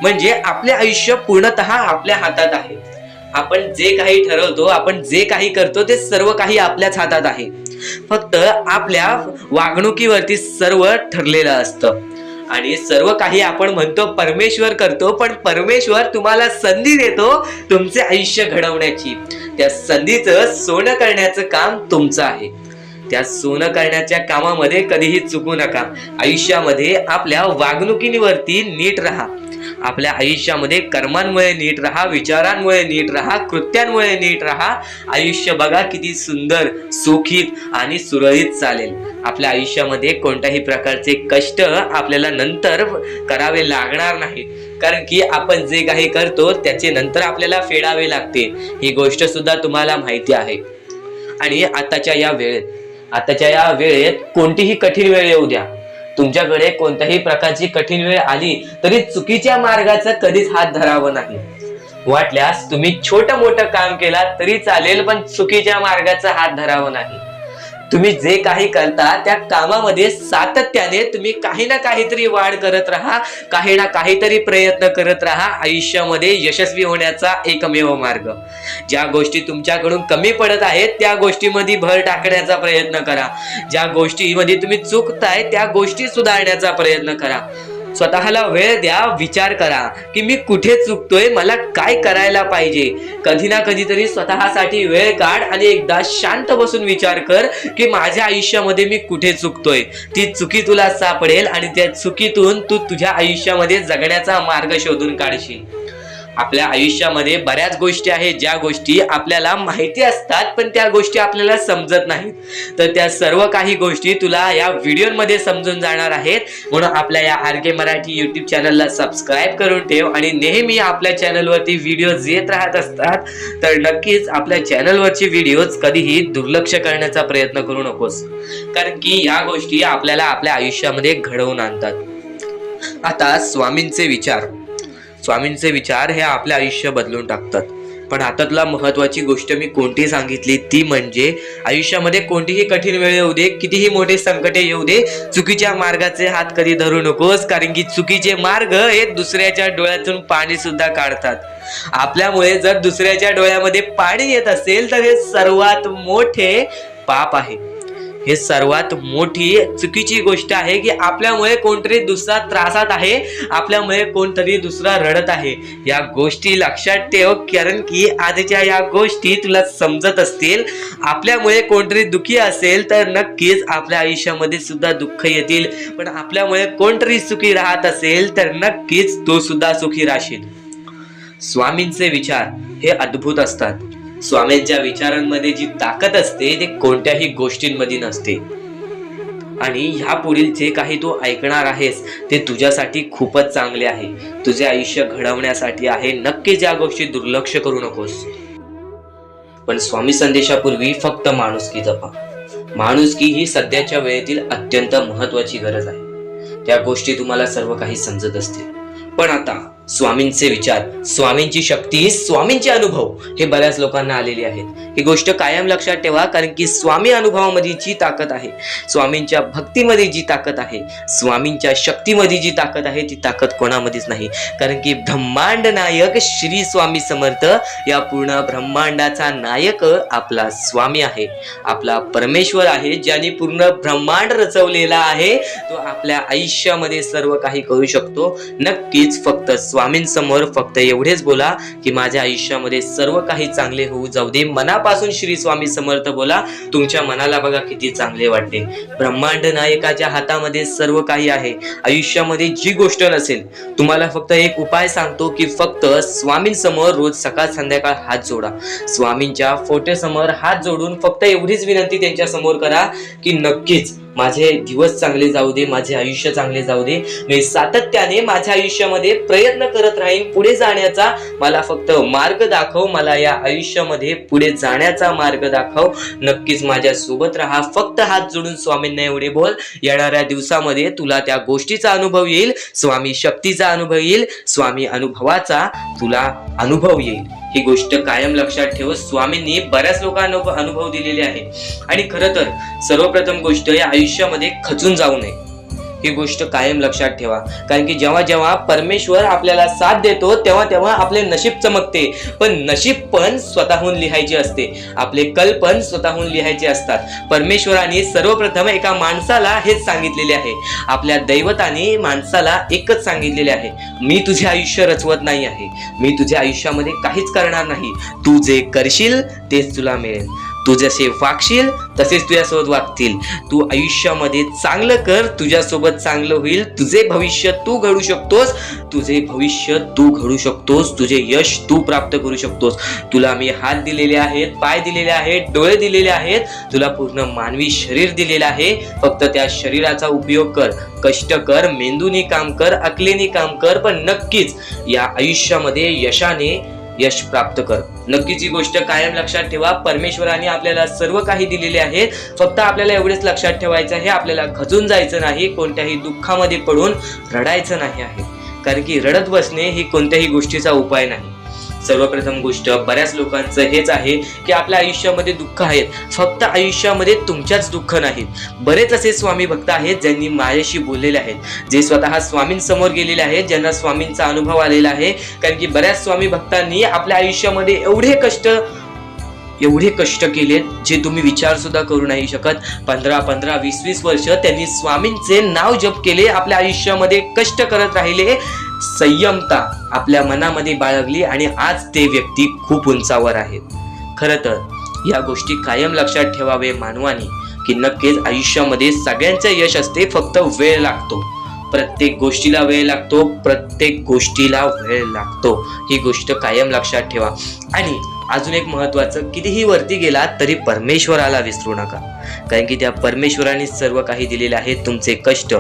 म्हणजे आपले आयुष्य पूर्णतः आपल्या हातात आहे. आपण जे काही ठरवतो, आपण जे काही करतो ते सर्व काही आपल्याच हातात आहे. फक्त आपल्या वागणुकीवरती सर्व ठरलेलं असतं. आणि सर्व काही आपण म्हणतो परमेश्वर करतो, पण परमेश्वर तुम्हाला संधी देतो तुमचे आयुष्य घडवण्याची. त्या संधीचं सोनं करण्याचं काम तुमचं आहे. त्या सोनं करण्याच्या कामामध्ये कधीही चुकू नका. आयुष्यामध्ये आपल्या वागणुकीवरती नीट राहा. आपल्या आयुष्यामध्ये कर्मांमुळे नीट राहा, विचारांमुळे नीट राहा, कृत्यांमुळे नीट राहा. आयुष्य बघा किती सुंदर, सुखीत आणि सुरळीत चालेल. आपल्या आयुष्यामध्ये कोणत्याही प्रकारचे कष्ट आपल्याला नंतर करावे लागणार नाहीत, कारण की आपण जे काही करतो त्याचे नंतर आपल्याला फेडावे लागते. ही गोष्ट सुद्धा तुम्हाला माहिती आहे. आणि आताच्या या वेळेत कोणतीही कठीण वेळ येऊ द्या, तुमच्याकडे कोणत्याही प्रकारची कठीण वेळ आली तरी चुकीच्या मार्गाचा कधीच हात धरावा नाही. वाटल्यास तुम्ही छोटं मोठं काम केला तरी चालेल, पण चुकीच्या मार्गाचा हात धरावा नाही. तुम्ही जे काही करता त्या कामामध्ये सातत्याने तुम्ही काही ना काहीतरी वाढ करत राहा, काही ना काहीतरी प्रयत्न करत राहा. आयुष्यामध्ये यशस्वी होण्याचा एकमेव मार्ग. ज्या गोष्टी तुमच्याकडून कमी पडत आहेत त्या गोष्टीमध्ये भर टाकण्याचा प्रयत्न करा. ज्या गोष्टीमध्ये तुम्ही चुकताय त्या गोष्टी सुधारण्याचा प्रयत्न करा. स्वतःला वेळ द्या, विचार करा की मी कुठे चुकतोय, मला काय करायला पाहिजे. कधी ना कधीतरी स्वतःसाठी वेळ काढ आणि एकदा शांत बसून विचार कर की माझ्या आयुष्यामध्ये मी कुठे चुकतोय. ती चुकी तुला सापडेल आणि त्या चुकीतून तू तुझ्या आयुष्यामध्ये जगण्याचा मार्ग शोधून काढशील. आपल्या आयुष्यामध्ये बऱ्याच गोष्टी आहेत ज्या गोष्टी आपल्याला माहिती असतात पण त्या गोष्टी आपल्याला समजत नाहीत. तर त्या सर्व काही गोष्टी तुला या व्हिडिओमध्ये समजून जाणार आहेत. म्हणून आपल्या या RK मराठी YouTube चॅनलला सबस्क्राईब करून ठेव आणि नेहमी आपल्या चॅनलवरती व्हिडिओज येत राहत असतात. तर नक्कीच आपल्या चॅनलवरचे व्हिडिओज कधीही दुर्लक्ष करण्याचा प्रयत्न करू नकोस, कारण की या गोष्टी आपल्याला आपल्या आयुष्यामध्ये घडवून आणतात. आता स्वामींचे विचार हे आपले आयुष्य बदलून टाकतात. पण आता तुला महत्वाची गोष्ट मी कोणती सांगितली ती म्हणजे आयुष्यामध्ये कोणतीही कठीण वेळ येऊ दे, कितीही मोठे संकटे येऊ दे, चुकीच्या मार्गाचे हात कधी धरू नकोस, कारण की चुकीचे मार्ग हे दुसऱ्याच्या डोळ्यातून पाणी सुद्धा काढतात. आपल्यामुळे जर दुसऱ्याच्या डोळ्यामध्ये पाणी येत असेल तर हे सर्वात मोठे पाप आहे. हे सर्वात मोठी चुकीची गोष्ट आहे की आपल्यामुळे कोणतरी दुसरा त्रासात आहे, आपल्यामुळे कोणतरी दुसरा रडत आहे. या गोष्टी लक्षात ठेव, कारण की आजच्या या गोष्टी तुला समजत असतील. आपल्यामुळे कोणतरी दुःखी असेल तर नक्कीच आपल्या आयुष्यामध्ये सुद्धा दुःख येतील, पण आपल्यामुळे कोणतरी सुखी राहत असेल तर नक्कीच तो सुद्धा सुखी राहशील. स्वामींचे विचार हे अद्भुत असतात. स्वामींच्या विचारांमध्ये जी ताकद असते ते कोणत्याही गोष्टींमध्ये नसते. आणि ह्या पुढील जे काही तू ऐकणार आहेस ते तुझ्यासाठी खूपच चांगले आहे, तुझे आयुष्य घडवण्यासाठी आहे. नक्कीच या गोष्टी दुर्लक्ष करू नकोस. पण स्वामी संदेशापूर्वी फक्त माणुसकी जपा. माणुसकी ही सध्याच्या वेळेतील अत्यंत महत्वाची गरज आहे. त्या गोष्टी तुम्हाला सर्व काही समजत असतील. पण आता स्वामींचे विचार, स्वामींची शक्ती, स्वामींचे अनुभव हे बऱ्याच लोकांना आलेले आहेत. ही गोष्ट कायम लक्षात ठेवा, कारण की स्वामी अनुभवामध्ये जी ताकद आहे, स्वामींच्या भक्तीमध्ये जी ताकद आहे, स्वामींच्या शक्तीमध्ये जी ताकद आहे ती ताकद कोणामध्येच नाही. कारण की ब्रह्मांड नायक श्री स्वामी समर्थ, या पूर्ण ब्रह्मांडाचा नायक आपला स्वामी आहे, आपला परमेश्वर आहे, ज्याने पूर्ण ब्रह्मांड रचवलेला आहे. तो आपल्या आयुष्यामध्ये सर्व काही करू शकतो. नक्कीच फक्त स्वामींसमोर फक्त एवढेच बोला की माझ्या आयुष्यामध्ये सर्व काही चांगले होऊ जाऊ दे. मनापासून श्री स्वामी समर्थ बोला. तुमच्या मनाला बघा किती चांगले वाटते. ब्रह्मांड नायकाच्या हातामध्ये सर्व काही आहे. आयुष्यामध्ये जी गोष्ट नसेल, तुम्हाला फक्त एक उपाय सांगतो की फक्त स्वामींसमोर रोज सकाळ संध्याकाळ हात जोडा. स्वामींच्या फोटोसमोर हात जोडून फक्त एवढीच विनंती त्यांच्या समोर करा की नक्कीच माझे दिवस चांगले जाऊ दे, माझे आयुष्य चांगले जाऊ दे. मी सातत्याने माझ्या आयुष्यामध्ये प्रयत्न करत राहीन पुढे जाण्याचा. मला फक्त मार्ग दाखव, मला या आयुष्यामध्ये पुढे जाण्याचा मार्ग दाखव. नक्कीच माझ्या सोबत राहा. फक्त हात जोडून स्वामींना एवढे बोल. येणाऱ्या दिवसामध्ये तुला त्या गोष्टीचा अनुभव येईल, स्वामी शक्तीचा अनुभव येईल, स्वामी अनुभवाचा तुला अनुभव येईल. ही गोष्ट कायम लक्षात ठेव. स्वामींनी बऱ्याच लोकांना अनुभव दिलेले आहे. आणि खरं तर सर्वप्रथम गोष्ट या आयुष्यामध्ये खचून जाऊ नये, ही गोष्ट कायम लक्षात ठेवा. कारण की जेव्हा जेव्हा परमेश्वर आपल्याला साथ देतो तेव्हा तेव्हा आपले नशीब चमकते. पण नशीब पण स्वतःहून लिहायचे असते, आपले कल पण स्वतःहून लिहायचे असतात. परमेश्वराने सर्वप्रथम एका माणसाला हेच सांगितलेले आहे, आपल्या दैवताने माणसाला एकच सांगितलेले आहे, मी तुझे आयुष्य रचवत नाही आहे, मी तुझ्या आयुष्यामध्ये काहीच करणार नाही, तू जे करशील तेच तुला मिळेल. तू जसे वागशील तसेच तुझ्यासोबत वागतील. तू आयुष्यामध्ये चांगलं कर, तुझ्यासोबत चांगलं होईल. तुझे भविष्य तू घडू शकतोस, तुझे भविष्य तू घडू शकतोस, तुझे यश तू प्राप्त करू शकतोस. तुला मी हात दिलेले आहेत, पाय दिलेले आहेत, डोळे दिलेले आहेत, तुला पूर्ण मानवी शरीर दिलेलं आहे. फक्त त्या शरीराचा उपयोग कर, कष्ट कर, मेंदूनी काम कर, अकलेनी काम कर, पण नक्कीच या आयुष्यामध्ये यश प्राप्त कर. नक्कीच ही गोष्ट कायम लक्षात ठेवा. परमेश्वराने आपल्याला सर्व काही दिलेले आहे. फक्त आपल्याला एवढेच लक्षात ठेवायचं आहे, आपल्याला खचून जायचं नाही, कोणत्याही दुःखामध्ये पडून रडायचं नाही आहे. कारण की रडत बसणे ही कोणत्याही गोष्टीचा उपाय नाही. सर्वप्रथम गोष्ट बऱ्याच लोकांचं हेच आहे की आपल्या आयुष्यामध्ये दुःख आहेत, फक्त आयुष्यामध्ये तुमच्याच दुःख नाहीत. बरेच असे स्वामी भक्त आहेत ज्यांनी माझ्याशी बोललेले आहेत, जे स्वतः स्वामींसमोर गेलेले आहेत, ज्यांना स्वामींचा अनुभव आलेला आहे. कारण की बऱ्याच स्वामी भक्तांनी आपल्या आयुष्यामध्ये एवढे कष्ट केलेत जे तुम्ही विचार सुद्धा करू नाही शकत. 15, 20 वर्ष त्यांनी स्वामींचे नाव जप केले, आपल्या आयुष्यामध्ये कष्ट करत राहिले, संयमता आपल्या मनामध्ये बाळगली आणि आज ते व्यक्ती खूप उंचावर आहेत. खरं तर या गोष्टी कायम लक्षात ठेवावे मानवाने की नक्कीच आयुष्यामध्ये सगळ्यांचं यश असते, फक्त वेळ लागतो. प्रत्येक गोष्टीला वेळ लागतो, ही गोष्ट कायम लक्षात ठेवा. आणि अजून एक महत्वाचं, कितीही वरती गेलात तरी परमेश्वराला विसरू नका. कारण की त्या परमेश्वराने सर्व काही दिलेले आहे. तुमचे कष्ट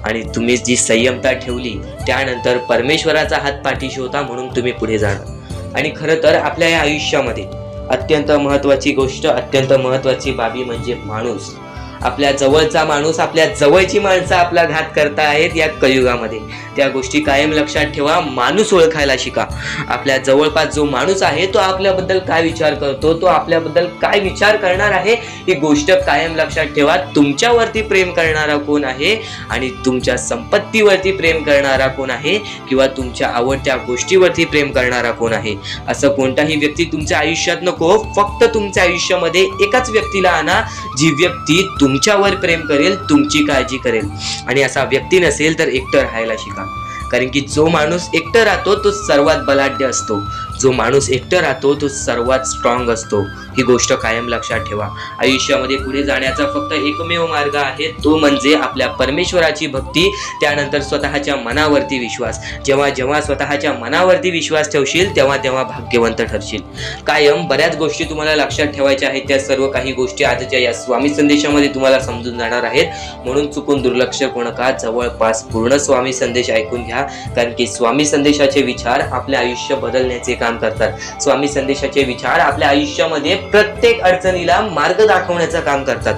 आणि तुम्ही जी संयमता ठेवली त्यानंतर परमेश्वराचा हात पाठीशी होता म्हणून तुम्ही पुढे जाणार. आणि खरं तर आपल्या या आयुष्यामध्ये अत्यंत महत्वाची गोष्ट, अत्यंत महत्वाची बाबी म्हणजे माणूस. आपल्या जवळचा माणूस, आपल्या जवळची माणसं आपला घात करता आहेत या कलियुगामध्ये. त्या गोष्टी कायम लक्षात ठेवा. माणूस ओळखायला शिका. आपल्या जवळपास जो माणूस आहे तो आपल्याबद्दल काय विचार करतो, तो आपल्याबद्दल काय विचार करणार आहे, ही गोष्ट कायम लक्षात ठेवा. तुमच्यावरती प्रेम करणारा कोण आहे आणि तुमच्या संपत्तीवरती प्रेम करणारा कोण आहे किंवा तुमच्या आवडत्या गोष्टीवरती प्रेम करणारा कोण आहे, असं कोणताही व्यक्ती तुमच्या आयुष्यात नको. फक्त तुमच्या आयुष्यामध्ये एकाच व्यक्तीला आणा, जी व्यक्ती तुमच्यावर प्रेम करेल, तुमची काळजी करेल. आणि असा व्यक्ती नसेल तर एकटं राहायला शिका. कारण की जो माणूस एकटं राहतो तो सर्वात बलाढ्य असतो, जो माणूस एकटं राहतो तो सर्वात स्ट्रॉंग असतो. ही गोष्ट कायम लक्षात ठेवा. आयुष्यामध्ये पुढे जाण्याचा फक्त एकमेव मार्ग आहे, तो म्हणजे आपल्या परमेश्वराची भक्ती, त्यानंतर स्वतःच्या मनावरती विश्वास. जेव्हा जेव्हा स्वतःच्या मनावरती विश्वास ठेवशील तेव्हा तेव्हा भाग्यवंत ठरशील. कायम बऱ्याच गोष्टी तुम्हाला लक्षात ठेवायच्या आहेत. त्या सर्व काही गोष्टी आजच्या या स्वामी संदेशामध्ये तुम्हाला समजून जाणार आहेत. म्हणून चुकून दुर्लक्ष करू नका. जवळपास पूर्ण स्वामी संदेश ऐकून घ्या. कारण की स्वामी संदेशाचे विचार आपले आयुष्य बदलण्याचे काम करतात. स्वामी संदेशाचे विचार आपल्या आयुष्यामध्ये प्रत्येक अडचणीला मार्ग दाखवण्याचं काम करतात.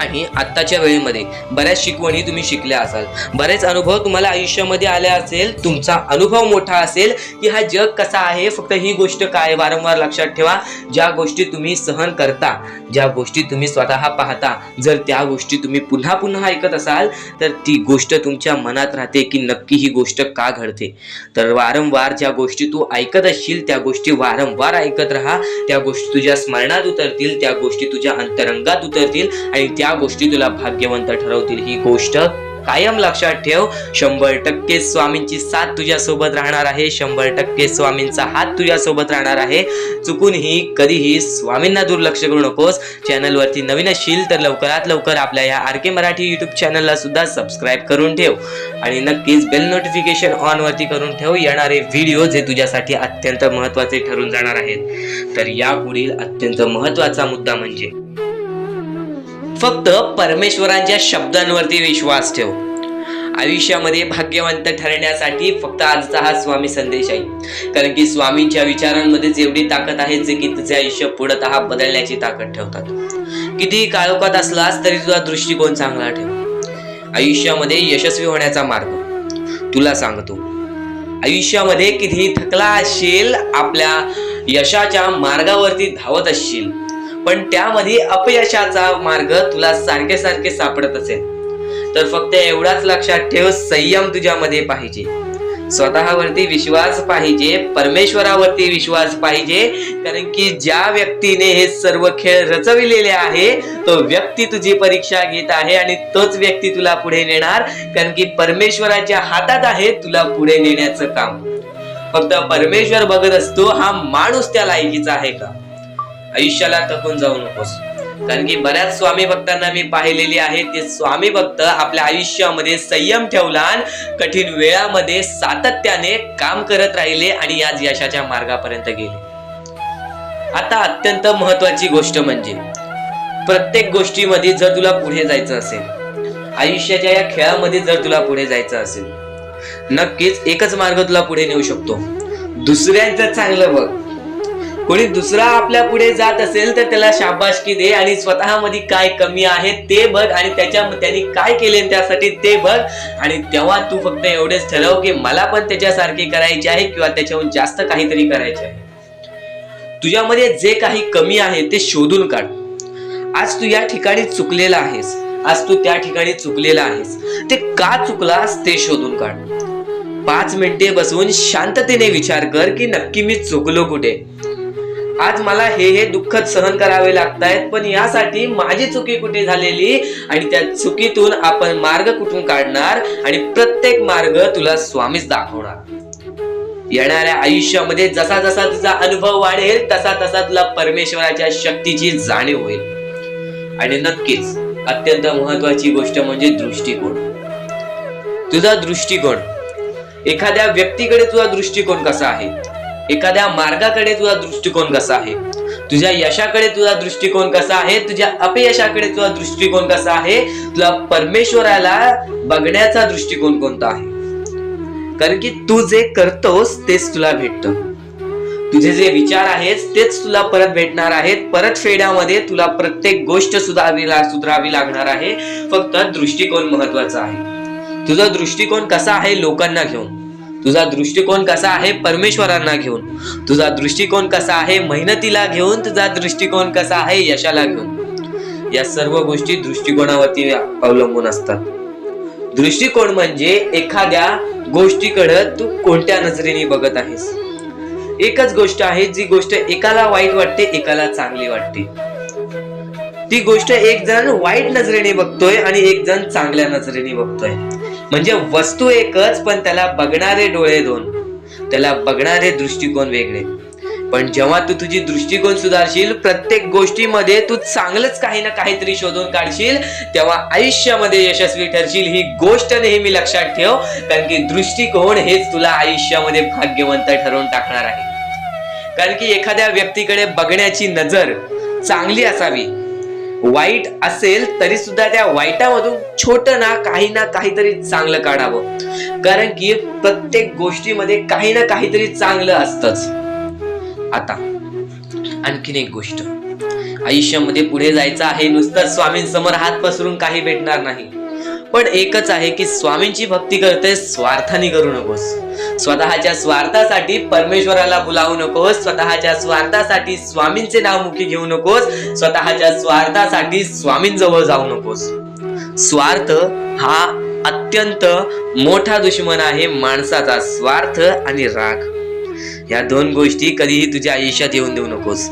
आणि आत्ताच्या वेळेमध्ये बऱ्याच शिकवणी तुम्ही शिकल्या असाल, बरेच अनुभव तुम्हाला आयुष्यामध्ये आले असेल. तुमचा अनुभव मोठा असेल की हा जग कसा आहे. फक्त ही गोष्ट काय वारंवार लक्षात ठेवा, ज्या गोष्टी तुम्ही सहन करता, ज्या गोष्टी तुम्ही स्वतः पाहता, जर त्या गोष्टी तुम्ही पुन्हा पुन्हा ऐकत असाल तर ती गोष्ट तुमच्या मनात राहते की नक्की ही गोष्ट का घडते. तर वारंवार ज्या गोष्टी तू ऐकत असशील त्या गोष्टी वारंवार ऐकत राहा. त्या गोष्टी तुझ्या स्मरणात उतरतील, त्या गोष्टी तुझ्या अंतरंगात उतरतील आणि त्या गोष्टी तुला भाग्यवंत ठरवतील. ही गोष्ट कायम लक्षात ठेव. 100% स्वामींची साथ तुझ्या सोबत राहणार आहे. 100% स्वामींचा हात तुझ्या सोबत राहणार आहे. चुकूनही कधीही स्वामींना दुर्लक्ष करू नकोस. चॅनलवरती नवीन असशील तर लवकरात लवकर आपल्या या RK मराठी युट्यूब चॅनलला सुद्धा सबस्क्राईब करून ठेव आणि नक्कीच बेल नोटिफिकेशन ऑन वरती करून ठेव. येणारे व्हिडिओ जे तुझ्यासाठी अत्यंत महत्त्वाचे ठरून जाणार आहेत. तर यापुढील अत्यंत महत्त्वाचा मुद्दा म्हणजे फक्त परमेश्वरांच्या शब्दांवरती विश्वास ठेव. आयुष्यामध्ये भाग्यवंत ठरण्यासाठी फक्त आजचा हा स्वामी संदेश आहे. कारण की स्वामींच्या विचारांमध्येच एवढी ताकद आहे जे की तुझे आयुष्य पूर्णतः बदलण्याची ताकद ठेवतात. किती काळोखात असलास तरी तुझा दृष्टिकोन चांगला ठेव. आयुष्यामध्ये यशस्वी होण्याचा मार्ग तुला सांगतो. आयुष्यामध्ये कितीही थकला असशील, आपल्या यशाच्या मार्गावरती धावत असशील, पण त्यामध्ये अपयशाचा मार्ग तुला सारखे सारखे सापडत असेल तर फक्त एवढाच लक्षात ठेव, संयम तुझ्यामध्ये पाहिजे, स्वतःवरती विश्वास पाहिजे, परमेश्वरावरती विश्वास पाहिजे. कारण की ज्या व्यक्तीने हे सर्व खेळ रचविलेले आहे तो व्यक्ती तुझी परीक्षा घेत आहे आणि तोच व्यक्ती तुला पुढे नेणार. कारण की परमेश्वराच्या हातात आहे तुला पुढे नेण्याचं काम. फक्त परमेश्वर बघत असतो हा माणूस त्या लायकीचा आहे का. आयुष्याला थकून जाऊ नकोस. कारण की बऱ्याच स्वामी भक्तांना मी पाहिलेली आहे, ते स्वामी भक्त आपल्या आयुष्यामध्ये संयम ठेवला, कठीण वेळामध्ये सातत्याने काम करत राहिले आणि आज यशाच्या मार्गापर्यंत गेले. आता अत्यंत महत्वाची गोष्ट म्हणजे प्रत्येक गोष्टीमध्ये जर तुला पुढे जायचं असेल, आयुष्याच्या या खेळामध्ये जर तुला पुढे जायचं असेल, नक्कीच एकच मार्ग तुला पुढे नेऊ शकतो. दुसऱ्यांचं चांगलं बघ. कोणी दुसरा आपल्या पुढे जात असेल तर त्याला शाबासकी दे आणि स्वतःमध्ये काय कमी आहे ते बघ आणि त्यांनी काय केले त्यासाठी ते बघ. आणि तेव्हा तू फक्त एवढेच ठरव की मला पण त्याच्यासारखे करायचे आहे किंवा त्याच्याहून जास्त काहीतरी करायचे आहे. तुझ्यामध्ये जे काही कमी आहे ते शोधून काढ. आज तू या ठिकाणी चुकलेला आहेस, आज तू त्या ठिकाणी चुकलेला आहेस, ते का चुकलास ते शोधून काढ. 5 मिनिटे बसून शांततेने विचार कर की नक्की मी चुकलो कुठे. आज मला हे दुःख सहन करावे लागतायत, पण यासाठी माझी चुकी कुठे झालेली आणि त्या चुकीतून आपण मार्ग कुठून काढणार आणि प्रत्येक मार्ग तुला स्वामीच दाखवणार. येणाऱ्या आयुष्यामध्ये जसा जसा तुझा अनुभव वाढेल तसा तसा तुला परमेश्वराच्या शक्तीची जाणीव होईल. आणि नक्कीच अत्यंत महत्वाची गोष्ट म्हणजे दृष्टिकोन. तुझा दृष्टिकोन, एखाद्या व्यक्तीकडे तुझा दृष्टिकोन कसा आहे, एखाद्या मार्गाकडे तुझा दृष्टिकोन कसा आहे, तुझ्या यशाकडे तुझा दृष्टिकोन कसा आहे, तुझ्या अपयशाकडे तुझा दृष्टिकोन कसा आहे, तुला परमेश्वराला बघण्याचा दृष्टिकोन कोणता आहे. कारण की तू जे करतोस तेच तुला भेटतं. तुझे जे विचार आहेत तेच तुला परत भेटणार आहेत. परत फेड्यामध्ये तुला प्रत्येक गोष्ट सुधारावी लागणार आहे. फक्त दृष्टिकोन महत्वाचा आहे. तुझा दृष्टिकोन कसा आहे लोकांना घेऊन, तुझा दृष्टिकोन कसा आहे परमेश्वरांना घेऊन, तुझा दृष्टिकोन कसा आहे मेहनतीला घेऊन, तुझा दृष्टिकोन कसा आहे यशाला घेऊन. या सर्व गोष्टी दृष्टिकोनावरती अवलंबून असतात. दृष्टिकोन म्हणजे एखाद्या गोष्टीकडे तू कोणत्या नजरेने बघत आहेस. एकच गोष्ट आहे, जी गोष्ट एकाला वाईट वाटते एकाला चांगली वाटते. ती गोष्ट एक जण वाईट नजरेने बघतोय आणि एक जण चांगल्या नजरेने बघतोय. म्हणजे वस्तू एकच, पण त्याला बघणारे डोळे दोन, त्याला बघणारे दृष्टिकोन वेगळे. पण जेव्हा तू तुझी दृष्टिकोन सुधारशील, प्रत्येक गोष्टीमध्ये तू चांगलंच काही ना काहीतरी शोधून काढशील, तेव्हा आयुष्यामध्ये यशस्वी ठरशील. ही गोष्ट नेहमी लक्षात ठेव, कारण की दृष्टिकोन हेच तुला आयुष्यामध्ये भाग्यवंत ठरवून टाकणार आहे. कारण की एखाद्या व्यक्तीकडे बघण्याची नजर चांगली असावी. वाईट असेल तरी सुद्धा त्या वाईटामधून छोट ना काहीतरी चांगलं काढावं. कारण की प्रत्येक गोष्टीमध्ये काही ना काहीतरी चांगलं असतंच. आता आणखीन एक गोष्ट, आयुष्यामध्ये पुढे जायचं आहे, नुसतं स्वामींसमोर हात पसरून काही भेटणार नाही. पण एकच आहे की स्वामींची भक्ती करते, स्वार्थाने करू नकोस. स्वतःच्या स्वार्थासाठी परमेश्वराला बोलावू नकोस, स्वतःच्या स्वार्थासाठी स्वामींचे नाव मुखी घेऊ नकोस, स्वतःच्या स्वार्थासाठी स्वामींजवळ जाऊ नकोस. स्वार्थ हा अत्यंत मोठा दुश्मन आहे माणसाचा. स्वार्थ आणि राग या दोन गोष्टी कधीही तुझ्या आयुष्यात येऊन देऊ नकोस.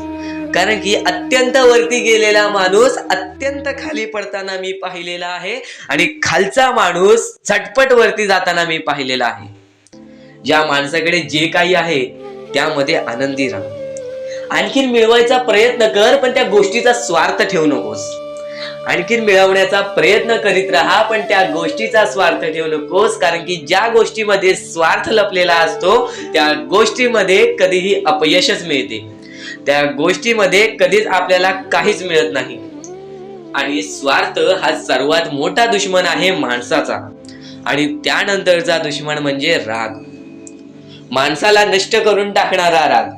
कारण की अत्यंत वरती गेलेला माणूस अत्यंत खाली पडताना मी पाहिलेला आहे आणि खालचा माणूस झटपट वरती जाताना मी पाहिलेला आहे. ज्या माणसाकडे जे काही आहे त्यामध्ये आनंदी राहा. आणखीन मिळवायचा प्रयत्न कर, पण त्या गोष्टीचा स्वार्थ ठेवू नकोस. आणखीन मिळवण्याचा प्रयत्न करीत राहा, पण त्या गोष्टीचा स्वार्थ ठेवू नकोस. कारण की ज्या गोष्टीमध्ये स्वार्थ लपलेला असतो त्या गोष्टीमध्ये कधीही अपयशच मिळते. त्या गोष्टीमध्ये कधीच आपल्याला काहीच मिळत नाही. आणि स्वार्थ हा सर्वात मोठा दुश्मन आहे माणसाचा. आणि त्यानंतरचा दुश्मन म्हणजे राग. माणसाला नष्ट करून टाकणारा राग,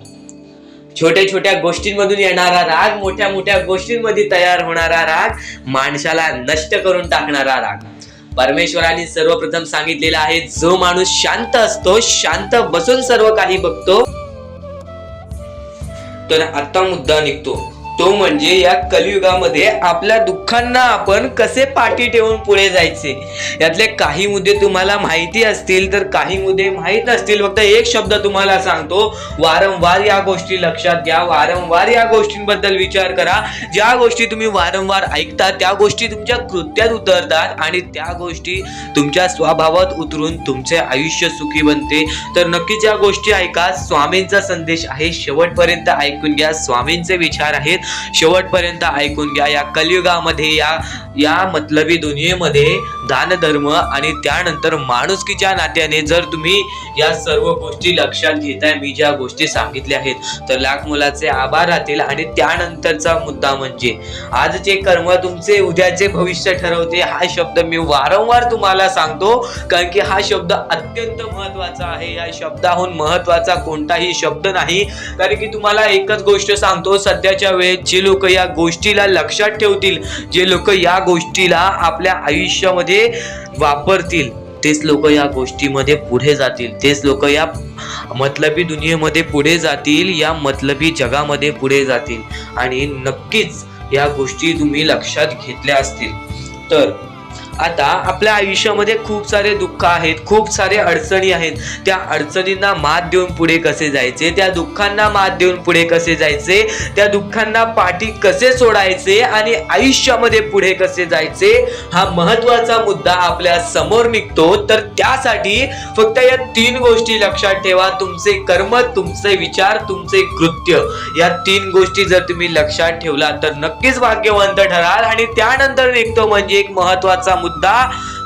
छोट्या छोट्या गोष्टींमधून येणारा राग, मोठ्या मोठ्या गोष्टींमध्ये तयार होणारा राग, माणसाला नष्ट करून टाकणारा राग. परमेश्वराने सर्वप्रथम सांगितलेला आहे, जो माणूस शांत असतो, शांत बसून सर्व काही बघतो. तर आता मुद्दा निघतो, तो म्हणजे या कलियुगामध्ये आपल्या दुःखांना आपण कसे पाठी ठेवून पुढे जायचे. यातले काही मुद्दे तुम्हाला माहिती असतील तर काही मुद्दे माहीत नसतील. फक्त एक शब्द तुम्हाला सांगतो, वारंवार या गोष्टी लक्षात घ्या, वारंवार या गोष्टींबद्दल विचार करा. ज्या गोष्टी तुम्ही वारंवार ऐकता त्या गोष्टी तुमच्या कृत्यात उतरतात आणि त्या गोष्टी तुमच्या स्वभावात उतरून तुमचे आयुष्य सुखी बनते. तर नक्कीच या गोष्टी ऐका. स्वामींचा संदेश आहे, शेवटपर्यंत ऐकून घ्या. स्वामींचे विचार आहेत, शेवटपर्यंत ऐकून घ्या. या कलियुगामध्ये या मतलबी दुनियेमध्ये दान धर्म आणि त्यानंतर माणुसकीच्या नात्याने जर तुम्ही या सर्व गोष्टी लक्षात घेताय, मी ज्या गोष्टी सांगितल्या आहेत, तर लाख मुलाचे आभार राहतील. आणि त्यानंतरचा मुद्दा म्हणजे आजचे कर्म तुमचे उद्याचे भविष्य ठरवते. हा शब्द मी वारंवार तुम्हाला सांगतो, कारण की हा शब्द अत्यंत महत्वाचा आहे. या शब्दाहून महत्वाचा कोणताही शब्द नाही. कारण की तुम्हाला एकच गोष्ट सांगतो, सध्याच्या वेळेत जे लोक या गोष्टीला लक्षात ठेवतील, जे लोक या गोष्टीला आपल्या आयुष्यामध्ये वापरतील, तेच लोक या गोष्टीमध्ये पुढे जातील. तेच लोक या मतलबी दुनियेमध्ये पुढे जातील, या मतलबी जगामध्ये पुढे जातील. आणि नक्कीच या गोष्टी तुम्ही लक्षात घेतल्या असतील. तर आता आपल्या आयुष्यामध्ये खूप सारे दुःख आहेत, खूप सारे अडचणी आहेत. त्या अडचणींना मात देऊन पुढे कसे जायचे, त्या दुःखांना मात देऊन पुढे कसे जायचे, त्या दुःखांना पाठी कसे सोडायचे आणि आयुष्यामध्ये पुढे कसे जायचे, हा महत्वाचा मुद्दा आपल्या समोर निघतो. तर त्यासाठी फक्त या 3 गोष्टी लक्षात ठेवा. तुमचे कर्म, तुमचे विचार, तुमचे कृत्य, या 3 गोष्टी जर तुम्ही लक्षात ठेवला तर नक्कीच भाग्यवंत ठराल. आणि त्यानंतर निघतो म्हणजे एक महत्वाचा मुद्दा,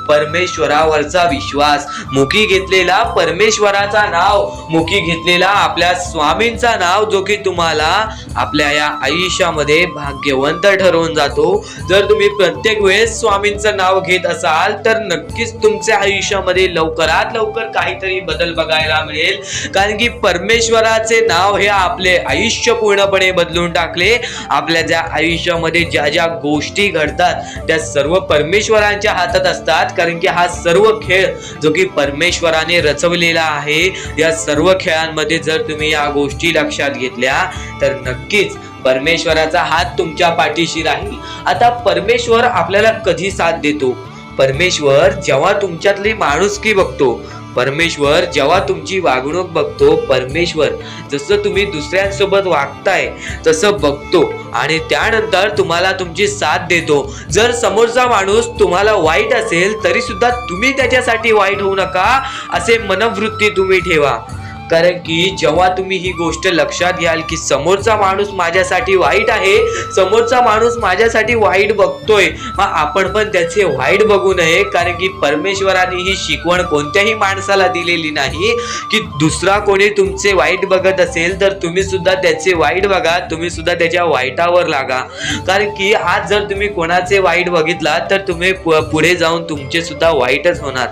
परमेश्वरावरचा विश्वास. मुखी घेतलेला परमेश्वराचा नाव, मुखी घेतलेला आपल्या स्वामींचा नाव, जो की तुम्हाला आपल्या या आयुष्यामध्ये भाग्यवंत ठरवून जातो. जर तुम्ही प्रत्येक वेळेस स्वामींचं नाव घेत असाल तर नक्कीच तुमच्या आयुष्यामध्ये लवकरात लवकर काहीतरी बदल बघायला मिळेल. कारण की परमेश्वराचे नाव हे आपले आयुष्य पूर्णपणे बदलून टाकले. आपल्या ज्या आयुष्यामध्ये ज्या ज्या गोष्टी घडतात त्या सर्व परमेश्वरांच्या हातात असतात. कारण की हा सर्व खेळ जो की परमेश्वराने रचवलेला आहे, या सर्व खेळांमध्ये जर तुम्ही या गोष्टी लक्षात घेतल्या तर नक्कीच परमेश्वराचा हात तुमच्या पाठीशी राहील. आता परमेश्वर आपल्याला कधी साथ देतो? परमेश्वर जेव्हा तुमच्यातली माणुसकी बघतो, परमेश्वर जेव्हा तुमची वागणूक बघतो, परमेश्वर जसं तुम्ही दुसऱ्यांसोबत वागताय तसं बघतो आणि त्यानंतर तुम्हाला तुमची साथ देतो. जर समोरचा माणूस तुम्हाला वाईट असेल तरी सुद्धा तुम्ही त्याच्यासाठी वाईट होऊ नका, असे मनोवृत्ती तुम्ही ठेवा. कारण की जेव्हा तुम्ही ही गोष्ट लक्षात घ्याल की समोरचा माणूस माझ्यासाठी वाईट आहे, समोरचा माणूस माझ्यासाठी वाईट बघतोय, मग आपण पण त्याचे वाईट बघू नये. कारण की परमेश्वराने ही शिकवण कोणत्याही माणसाला दिलेली नाही की दुसरा कोणी तुमचे वाईट बघत असेल तर तुम्ही सुद्धा त्याचे वाईट बघा, तुम्ही सुद्धा त्याच्या वाईटावर लागा. कारण की आज जर तुम्ही कोणाचे वाईट बघितला तर तुम्ही पुढे जाऊन तुमचे सुद्धा वाईटच होणार.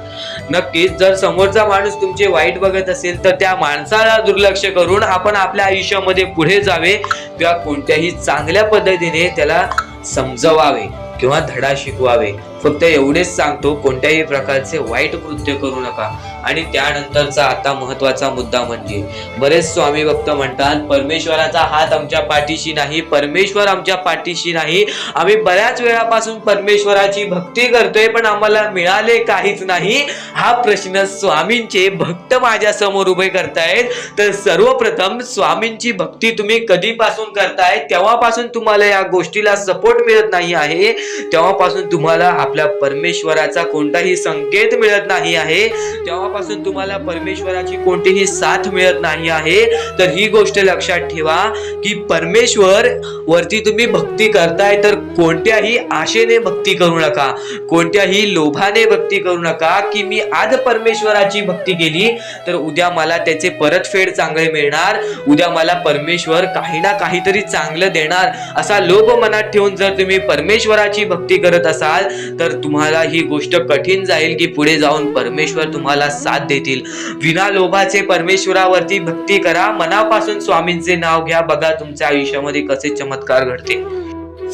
नक्कीच जर समोरचा माणूस तुमचे वाईट बघत असेल तर त्या माणसाला दुर्लक्ष करून आपण आपल्या आयुष्यामध्ये पुढे जावे किंवा कोणत्याही चांगल्या पद्धतीने त्याला समजवावे किंवा धडा शिकवावे. फक्त एवढेच सांगतो, कोणत्याही प्रकारचे वाईट कृत्य करू नका. आणि त्यानंतरचा आता महत्वाचा मुद्दा म्हणजे बरेच स्वामी भक्त म्हणतात परमेश्वराचा हात आमच्या पाठीशी नाही, परमेश्वर आमच्या पाठीशी नाही. आम्ही बऱ्याच वेळापासून परमेश्वराची भक्ती करतोय पण आम्हाला मिळाले काहीच नाही. हा प्रश्न स्वामींचे भक्त माझ्या समोर उभे करतायत. तर सर्वप्रथम स्वामींची भक्ती तुम्ही कधीपासून करताय, तेव्हापासून तुम्हाला या गोष्टीला सपोर्ट मिळत नाही आहे, तेव्हापासून तुम्हाला आपल्या परमेश्वराचा कोणताही संकेत मिळत नाही आहे, तेव्हापासून तुम्हाला परमेश्वराची कोणतीही साथ मिळत नाही आहे. तर ही गोष्ट लक्षात ठेवा की परमेश्वर वरती तुम्ही भक्ती करताय तर कोणत्याही आशेने भक्ती करू नका, कोणत्याही लोभाने भक्ती करू नका की मी आज परमेश्वराची भक्ती केली तर उद्या मला त्याचे परतफेड चांगले मिळणार, उद्या मला परमेश्वर काही ना काहीतरी चांगलं देणार, असा लोभ मनात ठेवून जर तुम्ही परमेश्वराची भक्ती करत असाल तर तुम्हाला ही गोष्ट कठीण जाईल की पुढे जाऊन परमेश्वर तुम्हाला साथ देतील. विना लोभाचे परमेश्वरावरती भक्ती करा, मनापासून स्वामींचे नाव घ्या, बघा तुमच्या आयुष्यामध्ये कसे चमत्कार घडते.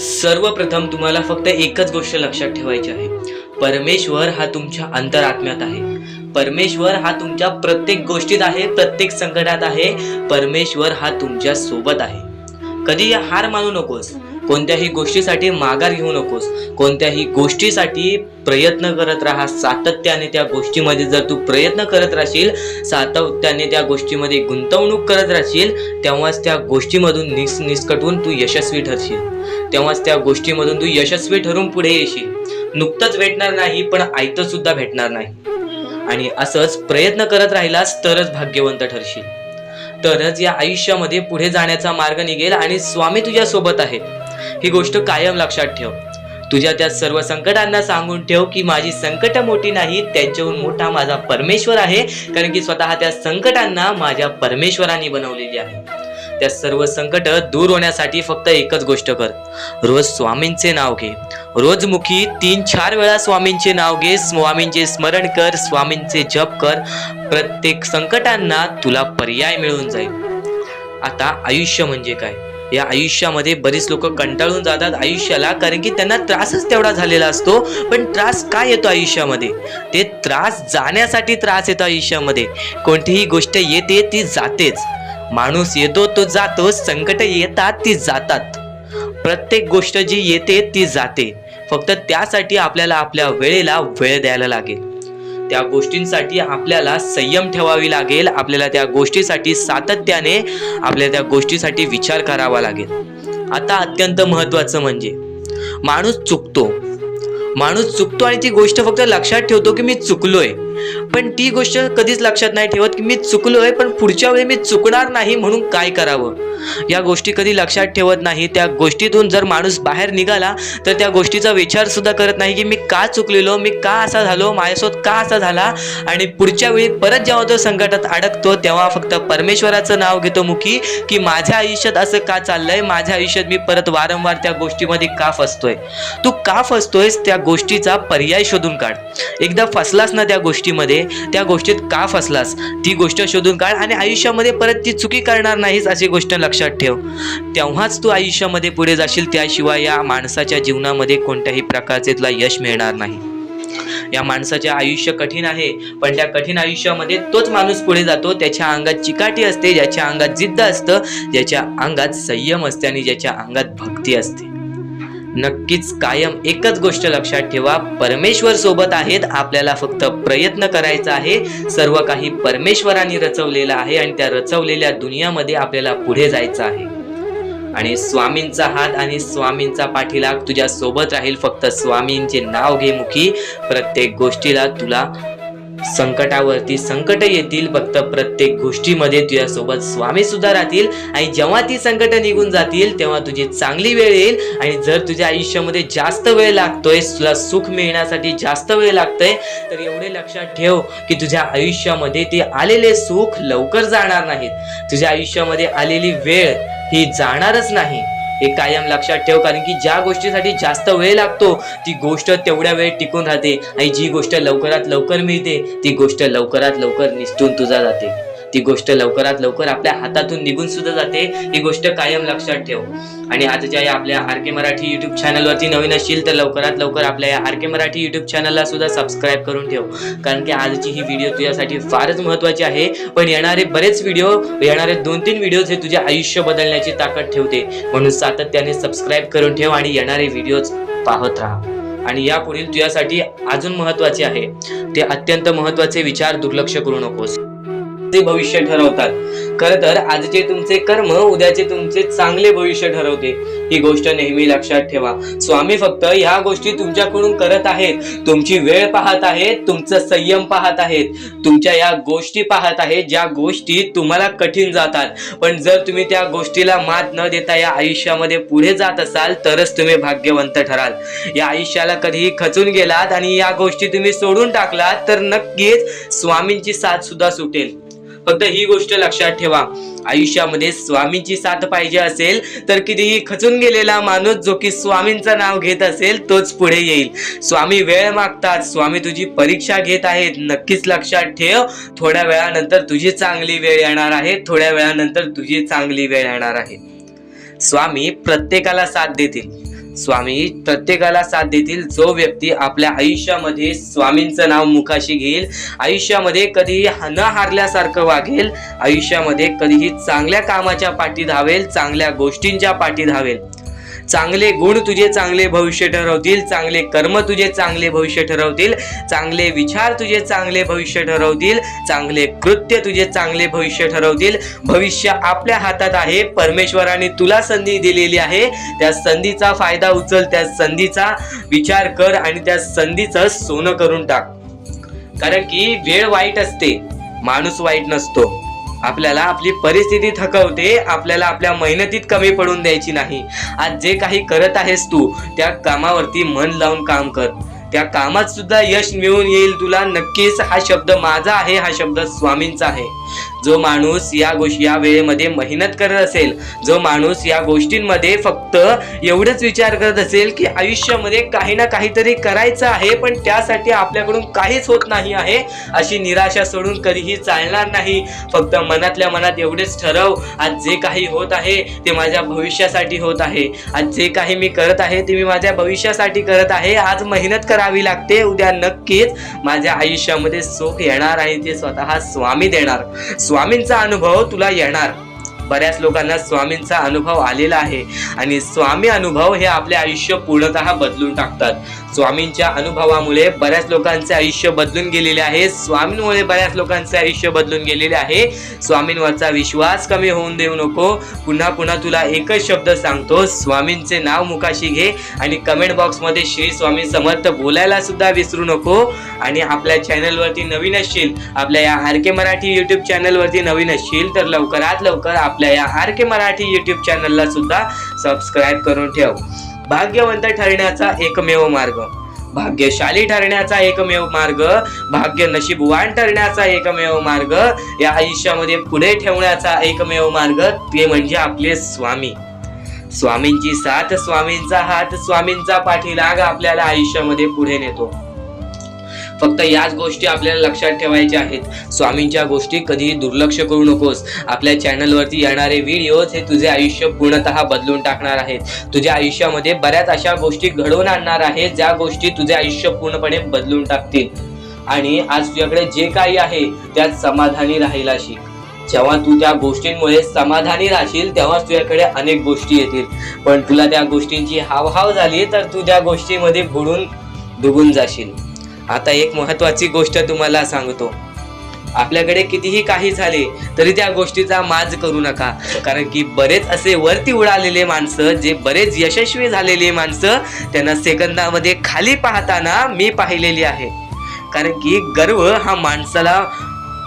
सर्वप्रथम तुम्हाला फक्त एकच गोष्ट लक्षात ठेवायची आहे, परमेश्वर हा तुमच्या अंतरात्म्यात आहे, परमेश्वर हा तुमच्या प्रत्येक गोष्टीत आहे, प्रत्येक संकटात आहे, परमेश्वर हा तुमच्या सोबत आहे. कधी हार मानू नकोस. कोणत्याही गोष्टीसाठी माघार घेऊ नकोस, कोणत्याही गोष्टीसाठी प्रयत्न करत राहा सातत्याने. त्या गोष्टीमध्ये जर तू प्रयत्न करत राहशील, सातत्याने त्या गोष्टीमध्ये गुंतवणूक करत राहशील, तेव्हाच त्या गोष्टीमधून निसकटून तू यशस्वी ठरशील, तेव्हाच त्या गोष्टीमधून तू यशस्वी ठरून पुढे येशील. नुकतंच भेटणार नाही, पण आयतं सुद्धा भेटणार नाही. आणि असंच प्रयत्न करत राहिलास तरच भाग्यवंत ठरशील, तरच या आयुष्यामध्ये पुढे जाण्याचा मार्ग निघेल आणि स्वामी तुझ्या सोबत आहेत. ही गोष्ट कायम लक्षात ठेव. तुझ्या त्या सर्व संकटांना सांगून ठेव की माझी संकट मोठी नाही, त्यांच्याहून मोठा माझा परमेश्वर आहे. कारण की स्वतः त्या संकटांना माझ्या परमेश्वराने बनवलेली आहे. त्या सर्व संकट दूर होण्यासाठी फक्त एकच गोष्ट कर, रोज स्वामींचे नाव घे. रोज मुखी 3-4 वेळा स्वामींचे नाव घे, स्वामींचे स्मरण कर, स्वामींचे जप कर. प्रत्येक संकटांना तुला पर्याय मिळून जाईल. आता आयुष्य म्हणजे काय? या आयुष्यामध्ये बरीच लोक कंटाळून जातात आयुष्याला, कारण की त्यांना त्रासच तेवढा झालेला असतो. पण त्रास काय येतो आयुष्यामध्ये? ते त्रास जाण्यासाठी त्रास येतो आयुष्यामध्ये. कोणतीही गोष्ट येते ती जातेच, माणूस येतो तो जातो, संकट येतात ती जातात. प्रत्येक गोष्ट जी येते ती जाते. फक्त त्यासाठी आपल्याला आपल्या वेळेला वेळ द्यायला लागेल. त्या गोष्टींसाठी आपल्याला संयम ठेवावी लागेल. आपल्याला त्या गोष्टीसाठी सातत्याने आपल्याला त्या गोष्टीसाठी विचार करावा लागेल. आता अत्यंत महत्त्वाचं म्हणजे माणूस चुकतो आणि ती गोष्ट फक्त लक्षात ठेवतो की मी चुकलोय, पण ती गोष्ट कधीच लक्षात नाही ठेवत की मी चुकलोय, पण पुढच्या वेळी मी चुकणार नाही म्हणून काय करावं या गोष्टी कधी लक्षात ठेवत नाही. त्या गोष्टीतून जर माणूस बाहेर निघाला तर त्या गोष्टीचा विचार सुद्धा करत नाही की मी का चुकलेलो, मी का असा झालो, माझ्यासोबत का असा झाला. आणि पुढच्या वेळी परत जेव्हा तो संकटात अडकतो तेव्हा फक्त परमेश्वराचं नाव घेतो मुखी की माझ्या आयुष्यात असं का चाललंय, माझ्या आयुष्यात मी परत वारंवार त्या गोष्टीमध्ये का फसतोय. तू का फसतोयस त्या गोष्टीचा पर्याय शोधून काढ. एकदा फसलास ना त्या गोष्टीमध्ये, त्या गोष्टीत का फसलास ती गोष्ट शोधून काढ आणि आयुष्यामध्ये परत ती चुकी करणार नाहीस अशी गोष्ट लक्षात ठेव. तेव्हाच तू आयुष्यामध्ये पुढे जाशील. त्याशिवाय या माणसाच्या जीवनामध्ये कोणत्याही प्रकारचे तुला यश मिळणार नाही. या माणसाचे आयुष्य कठीण आहे, पण त्या कठीण आयुष्यामध्ये तोच माणूस पुढे जातो. त्याच्या अंगात चिकाटी असते, ज्याच्या अंगात जिद्द असतं, ज्याच्या अंगात संयम असते आणि ज्याच्या अंगात भक्ती असते. नक्कीच कायम एकच गोष्ट लक्षात ठेवा, परमेश्वर सोबत आहेत. आपल्याला फक्त प्रयत्न करायचा आहे. सर्व काही परमेश्वराने रचवलेलं आहे आणि त्या रचवलेल्या दुनियामध्ये आपल्याला पुढे जायचं आहे. आणि स्वामींचा हात आणि स्वामींचा पाठीलाग तुझ्या सोबत राहील. फक्त स्वामींचे नाव घे मुखी. प्रत्येक गोष्टीला तुला संकटावरती संकट येतील, फक्त प्रत्येक गोष्टीमध्ये तुझ्यासोबत स्वामी सुद्धा राहतील. आणि जेव्हा ती संकट निघून जातील तेव्हा तुझी चांगली वेळ येईल. आणि जर तुझ्या आयुष्यामध्ये जास्त वेळ लागतोय, तुला सुख मिळण्यासाठी जास्त वेळ लागतोय, तर एवढे लक्षात ठेव की तुझ्या आयुष्यामध्ये ते आलेले सुख लवकर जाणार नाहीत. तुझ्या आयुष्यामध्ये आलेली वेळ ही जाणारच नाही, हे कायम लक्षात ठेव. कारण की ज्या गोष्टीसाठी जास्त वेळ लागतो ती गोष्ट तेवढ्या वेळ टिकून राहते, आणि जी गोष्ट लवकरात लवकर मिळते ती गोष्ट लवकरात लवकर निसटून तुझा जाते. ती गोष्ट लवकरात लवकर आपल्या हातातून निघून सुद्धा जाते. ही गोष्ट कायम लक्षात ठेव. आणि आजच्या या आपल्या आर.के. मराठी युट्यूब चॅनलवरती नवीन असशील तर लवकरात लवकर आपल्या या आर.के. मराठी युट्यूब चॅनलला सुद्धा सबस्क्राईब करून ठेव. कारण की आजची ही व्हिडिओ तुझ्यासाठी फारच महत्त्वाची आहे. पण येणारे बरेच व्हिडिओ, येणारे 2-3 व्हिडिओज हे तुझे आयुष्य बदलण्याची ताकद ठेवते. म्हणून सातत्याने सबस्क्राईब करून ठेव आणि येणारे व्हिडिओज पाहत राहा. आणि यापुढील तुझ्यासाठी अजून महत्त्वाचे आहे ते अत्यंत महत्त्वाचे विचार दुर्लक्ष करू नकोस. भविष्य ठरवतात. खरं तर आजचे तुमचे कर्म उद्याचे तुमचे चांगले भविष्य ठरवते. ही गोष्ट नेहमी लक्षात ठेवा. स्वामी फक्त ह्या गोष्टी तुमच्याकडून करत आहेत. तुमची वेळ पाहत आहेत, तुमचं संयम पाहत आहेत, तुमच्या या गोष्टी पाहत आहेत ज्या गोष्टी तुम्हाला कठीण जातात. पण जर तुम्ही त्या गोष्टीला मात न देता या आयुष्यामध्ये पुढे जात असाल तरच तुम्ही भाग्यवंत ठराल. या आयुष्याला कधीही खचून गेलात आणि या गोष्टी तुम्ही सोडून टाकलात तर नक्कीच स्वामींची साथ सुद्धा सुटेल. फक्त ही गोष्ट लक्षात ठेवा, आयुष्यामध्ये स्वामींची साथ पाहिजे असेल तर कितीही खचून गेलेला माणूस जो की स्वामींचं नाव घेत असेल तोच पुढे येईल. स्वामी वेळ मागतात, स्वामी तुझी परीक्षा घेत आहेत. नक्कीच लक्षात ठेव, थोड्या वेळानंतर तुझी चांगली वेळ येणार आहे. थोड्या वेळानंतर तुझी चांगली वेळ येणार आहे. स्वामी प्रत्येकाला साथ देतील. स्वामी प्रत्येकाला साथ देतील. जो व्यक्ती आपल्या आयुष्यामध्ये स्वामींचं नाव मुखाशी घेईल, आयुष्यामध्ये कधीही न हारल्यासारखं वागेल, आयुष्यामध्ये कधीही चांगल्या कामाच्या पाठी धावेल, चांगल्या गोष्टींच्या पाठी धावेल, चांगले गुण तुझे चांगले भविष्य ठरवतील, चांगले कर्म तुझे चांगले भविष्य ठरवतील, चांगले विचार तुझे चांगले भविष्य ठरवतील, चांगले कृत्य तुझे चांगले भविष्य ठरवतील. भविष्य आपल्या हातात आहे. परमेश्वराने तुला संधी दिलेली आहे. त्या संधीचा फायदा उचल, त्या संधीचा विचार कर आणि त्या संधीचं सोनं करून टाक. कारण की वेळ वाईट असते, माणूस वाईट नसतो. आपल्याला आपली परिस्थिती थकवते, आपल्याला आपल्या मेहनतीत कमी पडून द्यायची नाही. आज जे काही करत आहेस तू, त्या कामावरती मन लावून काम कर. त्या कामात सुद्धा यश मिळून येईल तुला नक्कीच. हा शब्द माझा आहे, हा शब्द स्वामींचा आहे. जो माणूस या वेळेमध्ये मेहनत करत असेल, जो माणूस या गोष्टींमध्ये फक्त एवढंच विचार करत असेल की आयुष्यामध्ये काही ना काहीतरी करायचं आहे पण त्यासाठी आपल्याकडून काहीच होत नाही आहे, अशी निराशा सोडून कधीही चालणार नाही. फक्त मनातल्या मनात एवढेच ठरव, आज जे काही होत आहे ते माझ्या भविष्यासाठी होत आहे. आज जे काही मी करत आहे ते मी माझ्या भविष्यासाठी करत आहे. आज मेहनत करावी लागते, उद्या नक्कीच माझ्या आयुष्यामध्ये सुख येणार आणि ते स्वतः स्वामी देणार. स्वामींचा अनुभव तुला येणार. बऱ्याच लोकांना स्वामींचा अनुभव आलेला आहे आणि स्वामी अनुभव हे आपले आयुष्य पूर्णतः बदलून टाकतात. स्वामींच्या अनुभवामुळे बऱ्याच लोकांचे आयुष्य बदलून गेलेले आहे. स्वामींमुळे बऱ्याच लोकांचे आयुष्य बदलून गेलेले आहे. स्वामींवरचा विश्वास कमी होऊन देऊ नको. पुन्हा पुन्हा तुला एकच शब्द सांगतो, स्वामींचे नाव मुखाशी घे आणि कमेंट बॉक्समध्ये श्री स्वामी समर्थ बोलायला सुद्धा विसरू नको. आणि आपल्या चॅनलवरती नवीन असशील, आपल्या या आर.के. मराठी यूट्यूब चॅनलवरती नवीन असशील तर लवकरात लवकर आपल्या या आर.के. मराठी यूट्यूब चॅनलला सुद्धा सबस्क्राईब करून ठेव. भाग्यवंत ठरण्याचा एकमेव मार्ग, भाग्यशाली ठरण्याचा एकमेव मार्ग, भाग्य नशीबवान ठरण्याचा एकमेव मार्ग, या आयुष्यामध्ये पुढे ठेवण्याचा एकमेव मार्ग ते म्हणजे आपले स्वामी. स्वामींची साथ, स्वामींचा हात, स्वामींचा पाठीलाग आपल्याला आयुष्यामध्ये पुढे नेतो. फक्त याच गोष्टी आपल्याला लक्षात ठेवायच्या आहेत. स्वामींच्या गोष्टी कधीही दुर्लक्ष करू नकोस. आपल्या चॅनलवरती येणारे व्हिडिओज हे तुझे आयुष्य पूर्णतः बदलून टाकणार आहेत. तुझ्या आयुष्यामध्ये बऱ्याच अशा गोष्टी घडवून आणणार आहेत ज्या गोष्टी तुझे आयुष्य पूर्णपणे बदलून टाकतील. आणि आज तुझ्याकडे जे काही आहे त्यात समाधानी राहायला शिक. जेव्हा तू त्या गोष्टींमुळे समाधानी राहशील तेव्हा तुझ्याकडे अनेक गोष्टी येतील. पण तुला त्या गोष्टींची हावहाव झाली तर तू त्या गोष्टीमध्ये बुडून डुबून जाशील. आता एक महत्वाची गोष्ट तुम्हाला सांगतो, आपल्याकडे कितीही काही झाले तरी त्या गोष्टीचा माज करू नका. कारण की बरेच असे वरती उडालेले माणसं, जे बरेच यशस्वी झालेले माणसं, त्यांना सेकंदामध्ये खाली पाहताना मी पाहिलेली आहे. कारण की गर्व हा माणसाला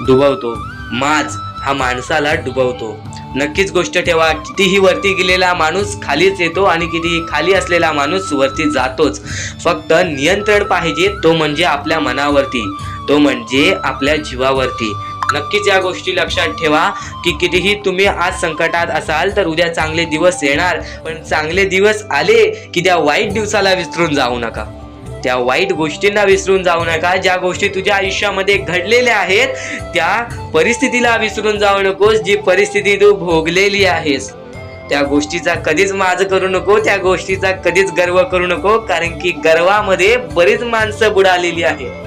डुबवतो, माज हा माणसाला डुबवतो. नक्कीच गोष्ट ठेवा, कितीही वरती गेलेला माणूस खालीच येतो आणि कितीही खाली असलेला माणूस वरती जातोच. फक्त नियंत्रण पाहिजे, तो म्हणजे आपल्या मनावरती, तो म्हणजे आपल्या जीवावरती. नक्कीच या गोष्टी लक्षात ठेवा की कितीही तुम्ही आज संकटात असाल तर उद्या चांगले दिवस येणार. पण चांगले दिवस आले की त्या वाईट दिवसाला विसरून जाऊ नका, त्या वाईट गोष्टींना विसरून जाऊ नका. ज्या गोष्टी तुझ्या आयुष्यामध्ये घडलेल्या आहेत त्या परिस्थितीला विसरून जाऊ नकोस. जी परिस्थिती तू भोगलेली आहेस त्या गोष्टीचा कधीच माज करू नको, त्या गोष्टीचा कधीच गर्व करू नको. कारण की गर्वामध्ये बरीच माणसं बुडालेली आहेत.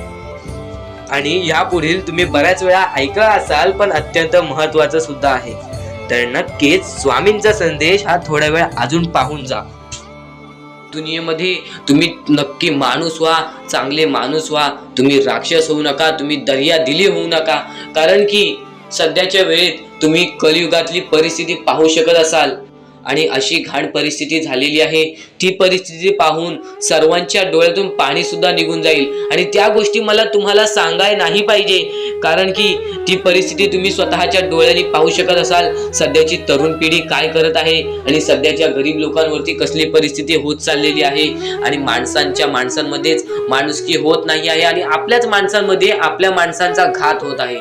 आणि यापुढील तुम्ही बऱ्याच वेळा ऐकलं असाल पण अत्यंत महत्वाचं सुद्धा आहे. तर नक्कीच स्वामींचा संदेश हा थोडा वेळ अजून पाहून जा. दुनियेमध्ये तुम्ही नक्की माणूस व्हा, चांगले माणूस व्हा. तुम्ही राक्षस होऊ नका, तुम्ही दर्या दिली होऊ नका. कारण की सध्याच्या वेळेत तुम्ही कलियुगातली परिस्थिती पाहू शकत असाल आणि अशी घाण परिस्थिती झालेली आहे. ती परिस्थिती पाहून सर्वांच्या डोळ्यातून पाणी सुद्धा निघून जाईल. आणि त्या गोष्टी मला तुम्हाला सांगाय नाही पाहिजे, कारण की ती परिस्थिती तुम्ही स्वतःच्या डोळ्यांनी पाहू शकत असाल. सध्याची तरुण पिढी काय करत आहे आणि सध्याच्या गरीब लोकांवरती कसली परिस्थिती होत चाललेली आहे. आणि माणसांमध्येच माणुसकी होत नाही आहे आणि आपल्याच माणसांमध्ये आपल्या माणसांचा घात होत आहे.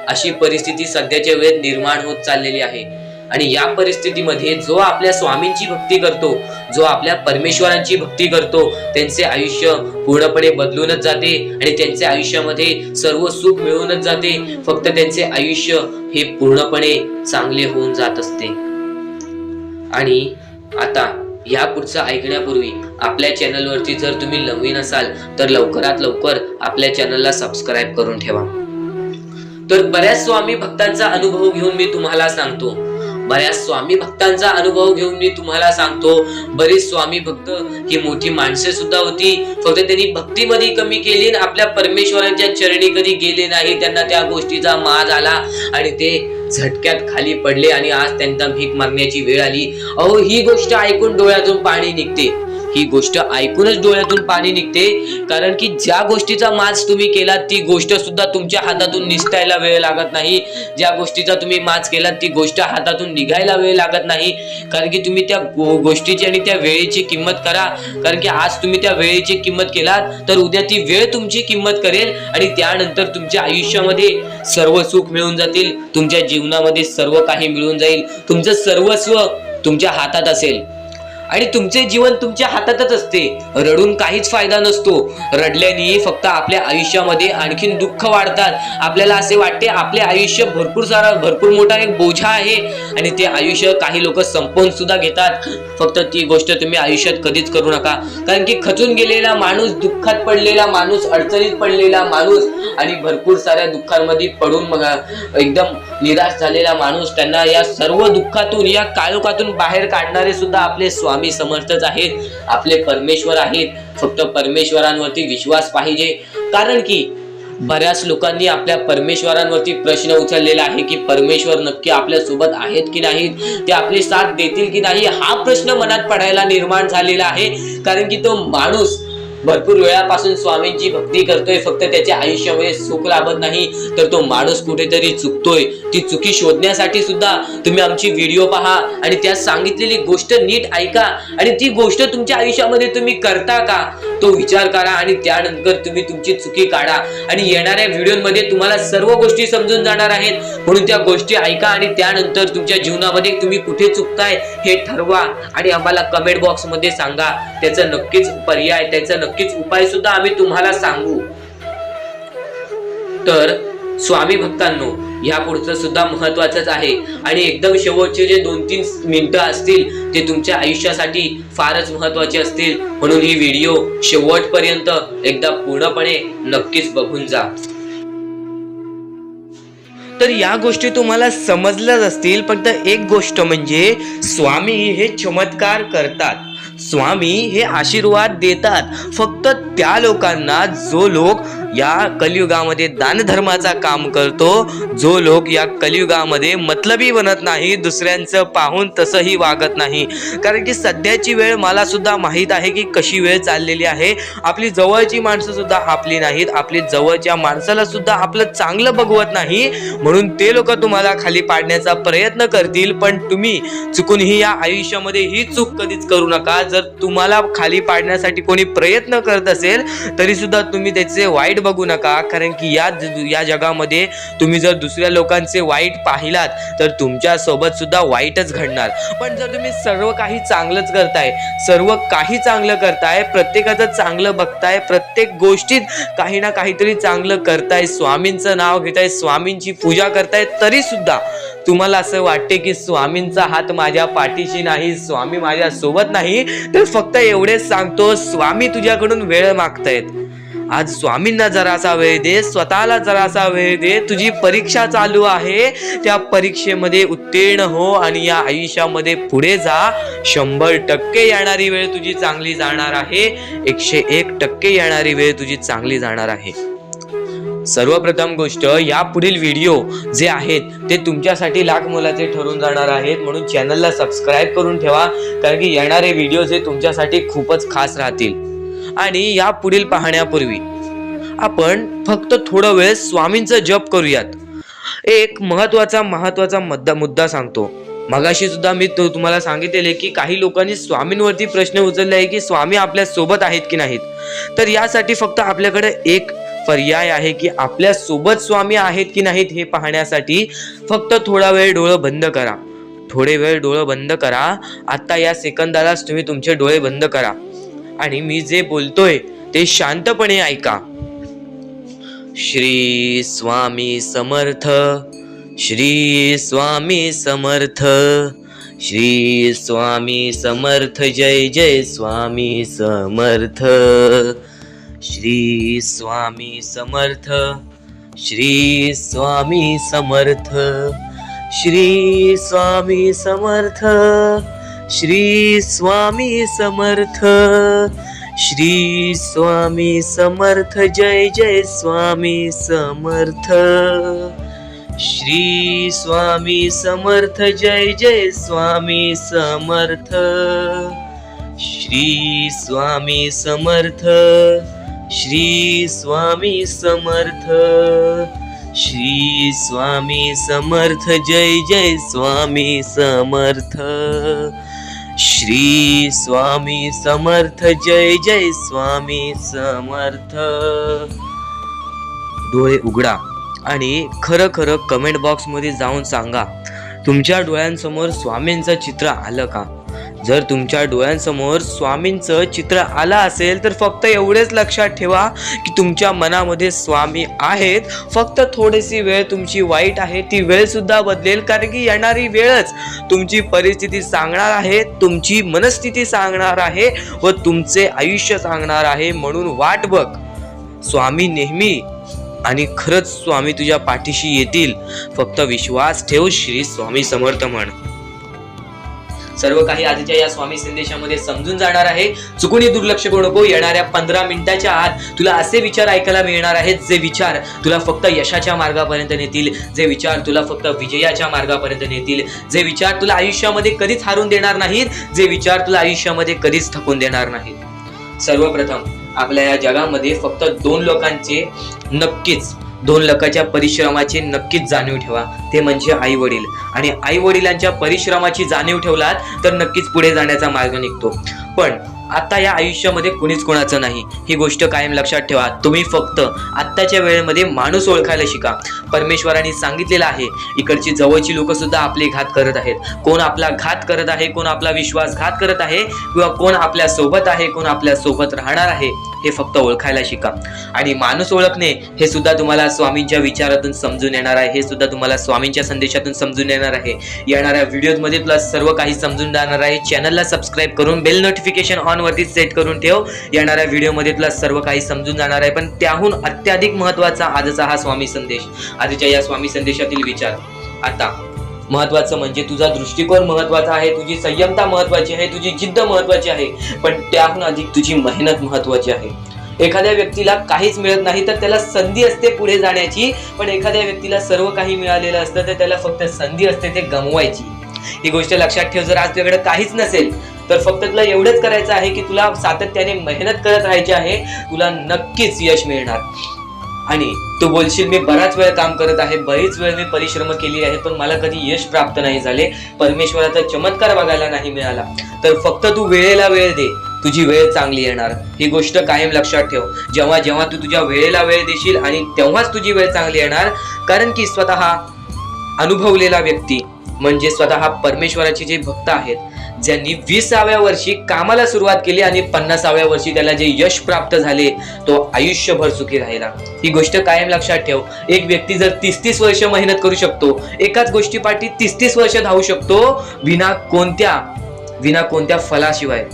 अशी परिस्थिती सध्याच्या वेळेत निर्माण होत चाललेली आहे. आणि या परिस्थितीमध्ये जो आपल्या स्वामींची भक्ती करतो, जो आपल्या परमेश्वरांची भक्ती करतो, त्यांचे आयुष्य पूर्णपणे बदलूनच जाते आणि त्यांच्या आयुष्यामध्ये सर्व सुख मिळूनच जाते. फक्त त्यांचे आयुष्य हे पूर्णपणे चांगले होऊन जात असते. आणि आता या पुढचं ऐकण्यापूर्वी आपल्या चॅनलवरती जर तुम्ही नवीन असाल तर लवकरात लवकर आपल्या चॅनलला सबस्क्राईब करून ठेवा. तर बऱ्याच स्वामी भक्तांचा अनुभव घेऊन मी तुम्हाला सांगतो. बऱ्याच स्वामी भक्तांचा अनुभव घेऊन मी तुम्हाला सांगतो. बरीच स्वामी भक्त ही मोठी माणसे सुद्धा होती, फक्त त्यांनी भक्तीमध्ये कमी केली, आपल्या परमेश्वरांच्या चरणी कधी गेले नाही. त्यांना त्या गोष्टीचा माज आला आणि ते झटक्यात खाली पडले आणि आज त्यांना भीक मागण्याची वेळ आली. अहो, ही गोष्ट ऐकून डोळ्यातून पाणी निघते. ही गोष्ट ऐकूनच डोळ्यातून पाणी निघते, कारण की ज्या गोष्टीचा माज तुम्ही केलात ती गोष्ट सुद्धा तुमच्या हातातून निसटायला वेळ लागत नाही. ज्या गोष्टीचा तुम्ही माज केलात ती गोष्ट हातातून निघायला वेळ लागत नाही, कारण की तुम्ही त्या गोष्टीची आणि त्या वेळेची किंमत करा. कारण की आज तुम्ही त्या वेळेची किंमत केलात तर उद्या ती वेळ तुमची किंमत करेल आणि त्यानंतर तुमच्या आयुष्यामध्ये सर्व सुख मिळून जातील. तुमच्या जीवनामध्ये सर्व काही मिळून जाईल. तुमचं सर्वस्व तुमच्या हातात असेल आणि तुमचे जीवन तुमच्या हातातच असते. रडून काहीच फायदा नसतो. रडल्याने फक्त आपल्या आयुष्यामध्ये आणखीन दुःख वाढतात. आपल्याला असे वाटते आपले आयुष्य भरपूर मोठा एक बोझा आहे आणि ते आयुष्य काही लोक संपवून सुद्धा घेतात. फक्त ती गोष्ट तुम्ही आयुष्यात कधीच करू नका, कारण की खचून गेलेला माणूस, दुःखात पडलेला माणूस, अडचणीत पडलेला माणूस आणि भरपूर साऱ्या दुःखांमध्ये पडून एकदम निराश झालेला माणूस, त्यांना या सर्व दुःखातून, या काळोखातून बाहेर काढणारे सुद्धा आपले स्वामी समर्थच आहेत, आपले परमेश्वर आहेत. फक्त परमेश्वरांवरती विश्वास पाहिजे, कारण की बऱ्याच लोकांनी आपल्या परमेश्वरांवरती प्रश्न उचललेला आहे की परमेश्वर नक्की आपल्या सोबत आहेत की नाहीत, ते आपली साथ देतील की नाही, हा प्रश्न मनात पडायला निर्माण झालेला आहे. कारण की तो माणूस भरपूर वेळापासून स्वामींची भक्ती करतोय, फक्त त्याच्या आयुष्यामध्ये सुख लाभत नाही, तर तो माणूस कुठेतरी चुकतोय. ती चुकी शोधण्यासाठी सुद्धा तुम्ही आमची व्हिडिओ पहा आणि त्यात सांगितलेली गोष्ट नीट ऐका आणि ती गोष्ट तुमच्या आयुष्यामध्ये तुम्ही करता का तो विचार करा आणि त्यानंतर तुम्ही तुमची चुकी काढा. आणि येणाऱ्या व्हिडिओमध्ये तुम्हाला सर्व गोष्टी समजून जाणार आहेत, म्हणून त्या गोष्टी ऐका आणि त्यानंतर तुमच्या जीवनामध्ये तुम्ही कुठे चुकताय हे ठरवा आणि आम्हाला कमेंट बॉक्स मध्ये सांगा. त्याचं नक्कीच पर्याय, त्याचं नक्कीच उपाय सुद्धा आम्ही तुम्हाला सांगू. तर स्वामी भक्तांनो, या पुढचं सुद्धा महत्वाचंच आहे आणि एकदम शेवटचे जे 2-3 मिनिटं असतील ते तुमच्या आयुष्यासाठी फारच महत्वाचे असतील, म्हणून ही व्हिडिओ शेवटपर्यंत एकदा पूर्णपणे नक्कीच बघून जा. तर या गोष्टी तुम्हाला समजल्याच असतील, फक्त एक गोष्ट म्हणजे स्वामी हे चमत्कार करतात, स्वामी हे आशीर्वाद देतात फक्त त्या लोकांना जो लोक या कलियुगामध्ये दानधर्माचा काम करतो, जो लोक या कलियुगामध्ये मतलबी बनत नाही, दुसऱ्यांचं पाहून तसंही वागत नाही. कारण की सध्याची वेळ मला सुद्धा माहीत आहे की कशी वेळ चाललेली आहे. आपली जवळची माणसं सुद्धा आपली नाहीत, आपली जवळच्या माणसाला सुद्धा आपलं चांगलं बघवत नाही, म्हणून ते लोक तुम्हाला खाली पाडण्याचा प्रयत्न करतील. पण तुम्ही चुकूनही या आयुष्यामध्ये ही चूक कधीच करू नका. जर तुम्हाला खाली पाडण्यासाठी कोणी प्रयत्न करत असेल तरी सुद्धा तुम्ही त्याचे वाईट बघू नका, कारण की या जगामध्ये तुम्ही जर दुसऱ्या लोकांचे वाईट पाहिलात तर तुमच्या सोबत सुद्धा वाईटच घडणार. पण जर तुम्ही सर्व काही चांगलंच करताय, सर्व काही चांगलं करताय, प्रत्येकाचं चांगलं बघताय, प्रत्येक गोष्टीत काही ना काहीतरी चांगलं करताय, स्वामींचं नाव घेताय, स्वामींची पूजा करताय, तरी सुद्धा तुम्हाला असं वाटते की स्वामींचा हात माझ्या पाठीशी नाही, स्वामी माझ्या सोबत नाही, तर फक्त एवढेच सांगतो, स्वामी तुझ्याकडून वेळ मागतायत. आज स्वामींना जरासा वेळ दे, स्वतःला जरासा वेळ दे. तुझी परीक्षा चालू आहे, त्या परीक्षेमध्ये उत्तीर्ण हो आणि या आयुष्यामध्ये पुढे जा. 100% येणारी वेळ तुझी चांगली जाणार आहे, 101% येणारी वेळ तुझी चांगली जाणार आहे. सर्वप्रथम गोष्ट, या पुढील व्हिडिओ जे आहेत ते तुमच्यासाठी लाख मोलाचे ठरून जाणार आहेत, म्हणून चॅनलला सबस्क्राईब करून ठेवा, कारण की येणारे व्हिडिओ जे तुमच्यासाठी खूपच खास राहतील. आणि या पुढील पाहण्यापूर्वी आपण फक्त थोडा वेळ स्वामींचा जप करूयात. एक महत्वाचा मुद्दा सांगतो. मगाशी सुद्धा मी तुम्हाला सांगितले की काही लोकांनी स्वामींवरती प्रश्न उचलले आहे की स्वामी आपल्या सोबत आहेत की नाहीत. तर यासाठी फक्त आपल्याकडे एक पर्याय आहे की आपल्या सोबत स्वामी आहेत की नाहीत हे पाहण्यासाठी फक्त थोडा वेळ डोळे बंद करा. थोडे वेळ डोळे बंद करा. आता या सेकंदालाच तुम्ही तुमचे डोळे बंद करा आणि मी जे बोलतोय ते शांतपणे ऐका. श्री स्वामी समर्थ, श्री स्वामी समर्थ, श्री स्वामी समर्थ, जय जय स्वामी समर्थ. श्री स्वामी समर्थ, श्री स्वामी समर्थ, श्री स्वामी समर्थ, श्री स्वामी समर्थ, श्री स्वामी समर्थ, जय जय स्वामी समर्थ, श्री स्वामी समर्थ, जय जय स्वामी समर्थ, श्री स्वामी समर्थ, श्री स्वामी समर्थ, श्री स्वामी समर्थ, जय जय स्वामी समर्थ, श्री स्वामी समर्थ, जय जय स्वामी समर्थ. डोळे उघडा आणि खरं खरं कमेंट बॉक्समध्ये जाऊन सांगा, तुमच्या डोळ्यांसमोर स्वामींचं चित्र आलं का? जर तुमच्या डोळ्यांसमोर स्वामींचं चित्र आलं असेल तर फक्त एवढेच लक्षात ठेवा की तुमच्या मनामध्ये स्वामी आहेत. फक्त थोडीशी वेळ तुमची वाईट आहे, ती वेळ सुद्धा बदलेल, कारण की येणारी वेळच तुमची परिस्थिती सांगणार आहे, तुमची मनस्थिती सांगणार आहे व तुमचे आयुष्य सांगणार आहे. म्हणून वाट बघ, स्वामी नेहमी आणि खरंच स्वामी तुझ्या पाठीशी येतील. फक्त विश्वास ठेव, श्री स्वामी समर्थ म्हण. सर्व काही आजच्या या स्वामी संदेशामध्ये समजून जाणार आहे. चुकूनही दुर्लक्ष करू नको. येणाऱ्या 15 मिनिटाच्या आत तुला असे विचार ऐकायला मिळणार आहेत, जे विचार तुला फक्त यशाच्या मार्गापर्यंत नेतील, जे विचार तुला फक्त विजयाच्या मार्गापर्यंत नेतील, जे विचार तुला आयुष्यामध्ये कधीच हारून देणार नाहीत, जे विचार तुला आयुष्यामध्ये कधीच थकून देणार नाहीत. सर्वप्रथम आपल्या या जगामध्ये फक्त 2 लोकांचे नक्कीच 2 लोकांच्या परिश्रमाची नक्कीच जाणीव ठेवा, ते म्हणजे आई वडील. आणि आई वडिलांच्या परिश्रमाची जाणीव ठेवलात तर नक्कीच पुढे जाण्याचा मार्ग निघतो. पण आता या आयुष्यामध्ये कुणीच कोणाचं नाही, ही गोष्ट कायम लक्षात ठेवा. तुम्ही फक्त आत्ताच्या वेळेमध्ये माणूस ओळखायला शिका. परमेश्वरांनी सांगितलेलं आहे, इकडची जवळची लोक सुद्धा आपले घात करत आहेत. कोण आपला घात करत आहे, कोण आपला विश्वासघात करत आहे, किंवा कोण आपल्या सोबत आहे, कोण आपल्या सोबत राहणार आहे, हे फक्त ओळखायला शिका. आणि माणूस ओळखणे हे सुद्धा तुम्हाला स्वामींच्या विचारातून समजून येणार आहे, हे सुद्धा तुम्हाला स्वामींच्या संदेशातून समजून येणार आहे. येणाऱ्या व्हिडिओमध्ये तुला सर्व काही समजून जाणार आहे. चॅनलला सबस्क्राईब करून बेल नोटिफिकेशन ऑन वरती सेट करून ठेव. येणाऱ्या व्हिडिओमध्ये तुला सर्व काही समजून जाणार आहे. पण त्याहून अत्याधिक महत्वाचा आजचा हा स्वामी संदेश, आजच्या या स्वामी संदेशातील विचार. आता महत्वाचं म्हणजे तुझा दृष्टिकोन महत्वाचा आहे, तुझी संयमता महत्वाची आहे, तुझी जिद्द महत्वाची आहे, पण त्याहून अधिक तुझी मेहनत महत्वाची आहे. एखाद्या व्यक्तीला काहीच मिळत नाही तर त्याला संधी असते पुढे जाण्याची, पण एखाद्या व्यक्तीला सर्व काही मिळालेलं असतं तर त्याला फक्त संधी असते ते गमवायची. ही गोष्ट लक्षात ठेव. जर आज तुझ्याकडे काहीच नसेल तर फक्त तुला एवढंच करायचं आहे की तुला सातत्याने मेहनत करत राहायची आहे, तुला नक्कीच यश मिळणार. आणि तू बोलशील, मी बराच वेळ काम करत आहे, बरीच वेळ मी परिश्रम केली आहे, पण मला कधी यश प्राप्त नाही झाले, परमेश्वराचा चमत्कार बघायला नाही मिळाला. तर फक्त तू वेळेला वेळ दे, तुझी वेळ चांगली येणार. ही गोष्ट कायम लक्षात ठेव. जेव्हा जेव्हा तू तुझ्या वेळेला वेळ देशील आणि तेव्हाच तुझी वेळ चांगली येणार. कारण की स्वतः अनुभवलेला व्यक्ती म्हणजे स्वतः परमेश्वराचे जे भक्त आहेत, ज्यांनी 20व्या वर्षी कामाला सुरुवात केली आणि 50व्या वर्षी त्याला जे यश प्राप्त झाले, तो आयुष्यभर सुखी राहिला. ही गोष्ट कायम लक्षात ठेव. एक व्यक्ती जर 30-30 वर्ष मेहनत करू शकतो, एकाच गोष्टीपाठी 30-30 वर्ष धावू शकतो, विना कोणत्या फलाशिवाय,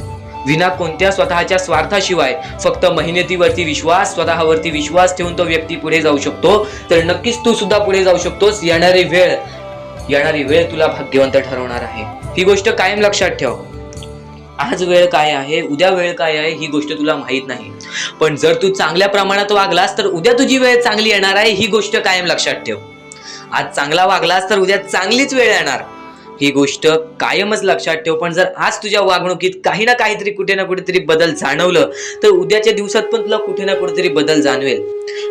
विना कोणत्या स्वतःच्या स्वार्थाशिवाय, फक्त मेहनतीवरती विश्वास, स्वतःवरती विश्वास ठेवून तो व्यक्ती पुढे जाऊ शकतो. तर नक्कीच तू सुद्धा पुढे जाऊ शकतोस. येणारी वेळ तुला भाग्यवंत ठरवणार आहे. ही गोष्ट कायम लक्षात ठेव. आज वेळ काय आहे, उद्या वेळ काय आहे, ही गोष्ट तुला माहित नाही. पण जर तू चांगल्या प्रमाणात वागलास तर उद्या तुझी वेळ चांगली येणार आहे. ही गोष्ट कायम लक्षात ठेव. आज चांगला वागलास तर उद्या चांगलीच वेळ येणार. ही गोष्ट कायमच लक्षात ठेव. पण जर आज तुझ्या वागणुकीत काही ना काहीतरी, कुठे ना कुठेतरी बदल जाणवलं तर उद्याच्या दिवसात पण तुला कुठे ना कुठेतरी बदल जाणवेल.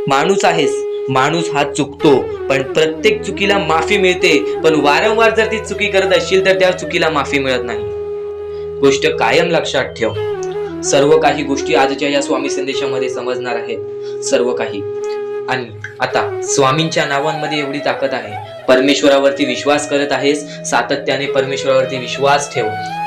माणूस आहेस, माणूस हा चुकतो, पण प्रत्येक चुकीला माफी मिळते. पण वारंवार जर ती चुकी करत असशील तर त्या चुकीला माफी मिळत नाही. गोष्ट कायम लक्षात ठेव. सर्व काही गोष्टी आजच्या या स्वामी संदेशामध्ये समजणार आहेत, सर्व काही. आणि आता स्वामींच्या नावांमध्ये एवढी ताकद आहे. परमेश्वरावरती विश्वास करत आहेस, सातत्याने परमेश्वरावरती विश्वास ठेव.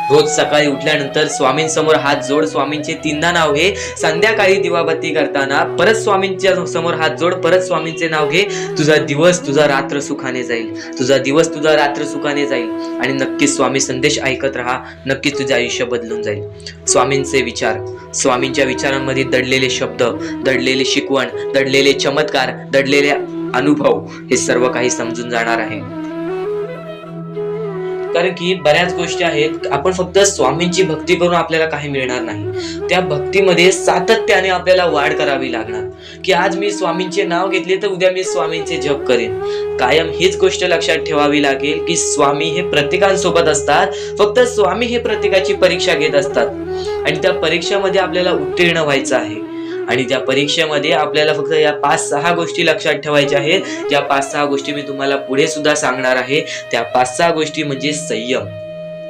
रोज सकाळी उठल्यानंतर स्वामींसमोर हात जोड, स्वामींचे 3दा नाव घे. संध्याकाळी दिवाबत्ती करताना परत स्वामींच्या समोर हात जोड, परत स्वामींचे नाव घे. तुझा दिवस, तुझा रात्र सुखाने जाईल. तुझा दिवस, तुझा रात्र सुखाने जाईल. आणि नक्कीच स्वामी संदेश ऐकत राहा. नक्कीच तुझे आयुष्य बदलून जाईल. स्वामींचे विचार, स्वामींच्या विचारांमध्ये दडलेले शब्द, दडलेले शिकवण, दडलेले चमत्कार, दडलेले अनुभव, हे सर्व काही समजून जाणार आहे. कारण की बऱ्याच गोष्टी आहेत, आपण फक्त स्वामींची भक्ती करून आपल्याला काही मिळणार नाही. त्या भक्तीमध्ये सातत्याने आपल्याला वाढ करावी लागणार, की आज मी स्वामींचे नाव घेतले तर उद्या मी स्वामींचे जप करेन. कायम हीच गोष्ट लक्षात ठेवावी लागेल की स्वामी हे प्रत्येकांसोबत असतात, फक्त स्वामी हे प्रत्येकाची परीक्षा घेत असतात आणि त्या परीक्षेमध्ये आपल्याला उत्तीर्ण व्हायचं आहे. आणि त्या परीक्षेमध्ये आपल्याला फक्त या 5-6 गोष्टी लक्षात ठेवायच्या आहेत, ज्या 5-6 गोष्टी मी तुम्हाला पुढे सुद्धा सांगणार आहे. त्या 5-6 गोष्टी म्हणजे संयम,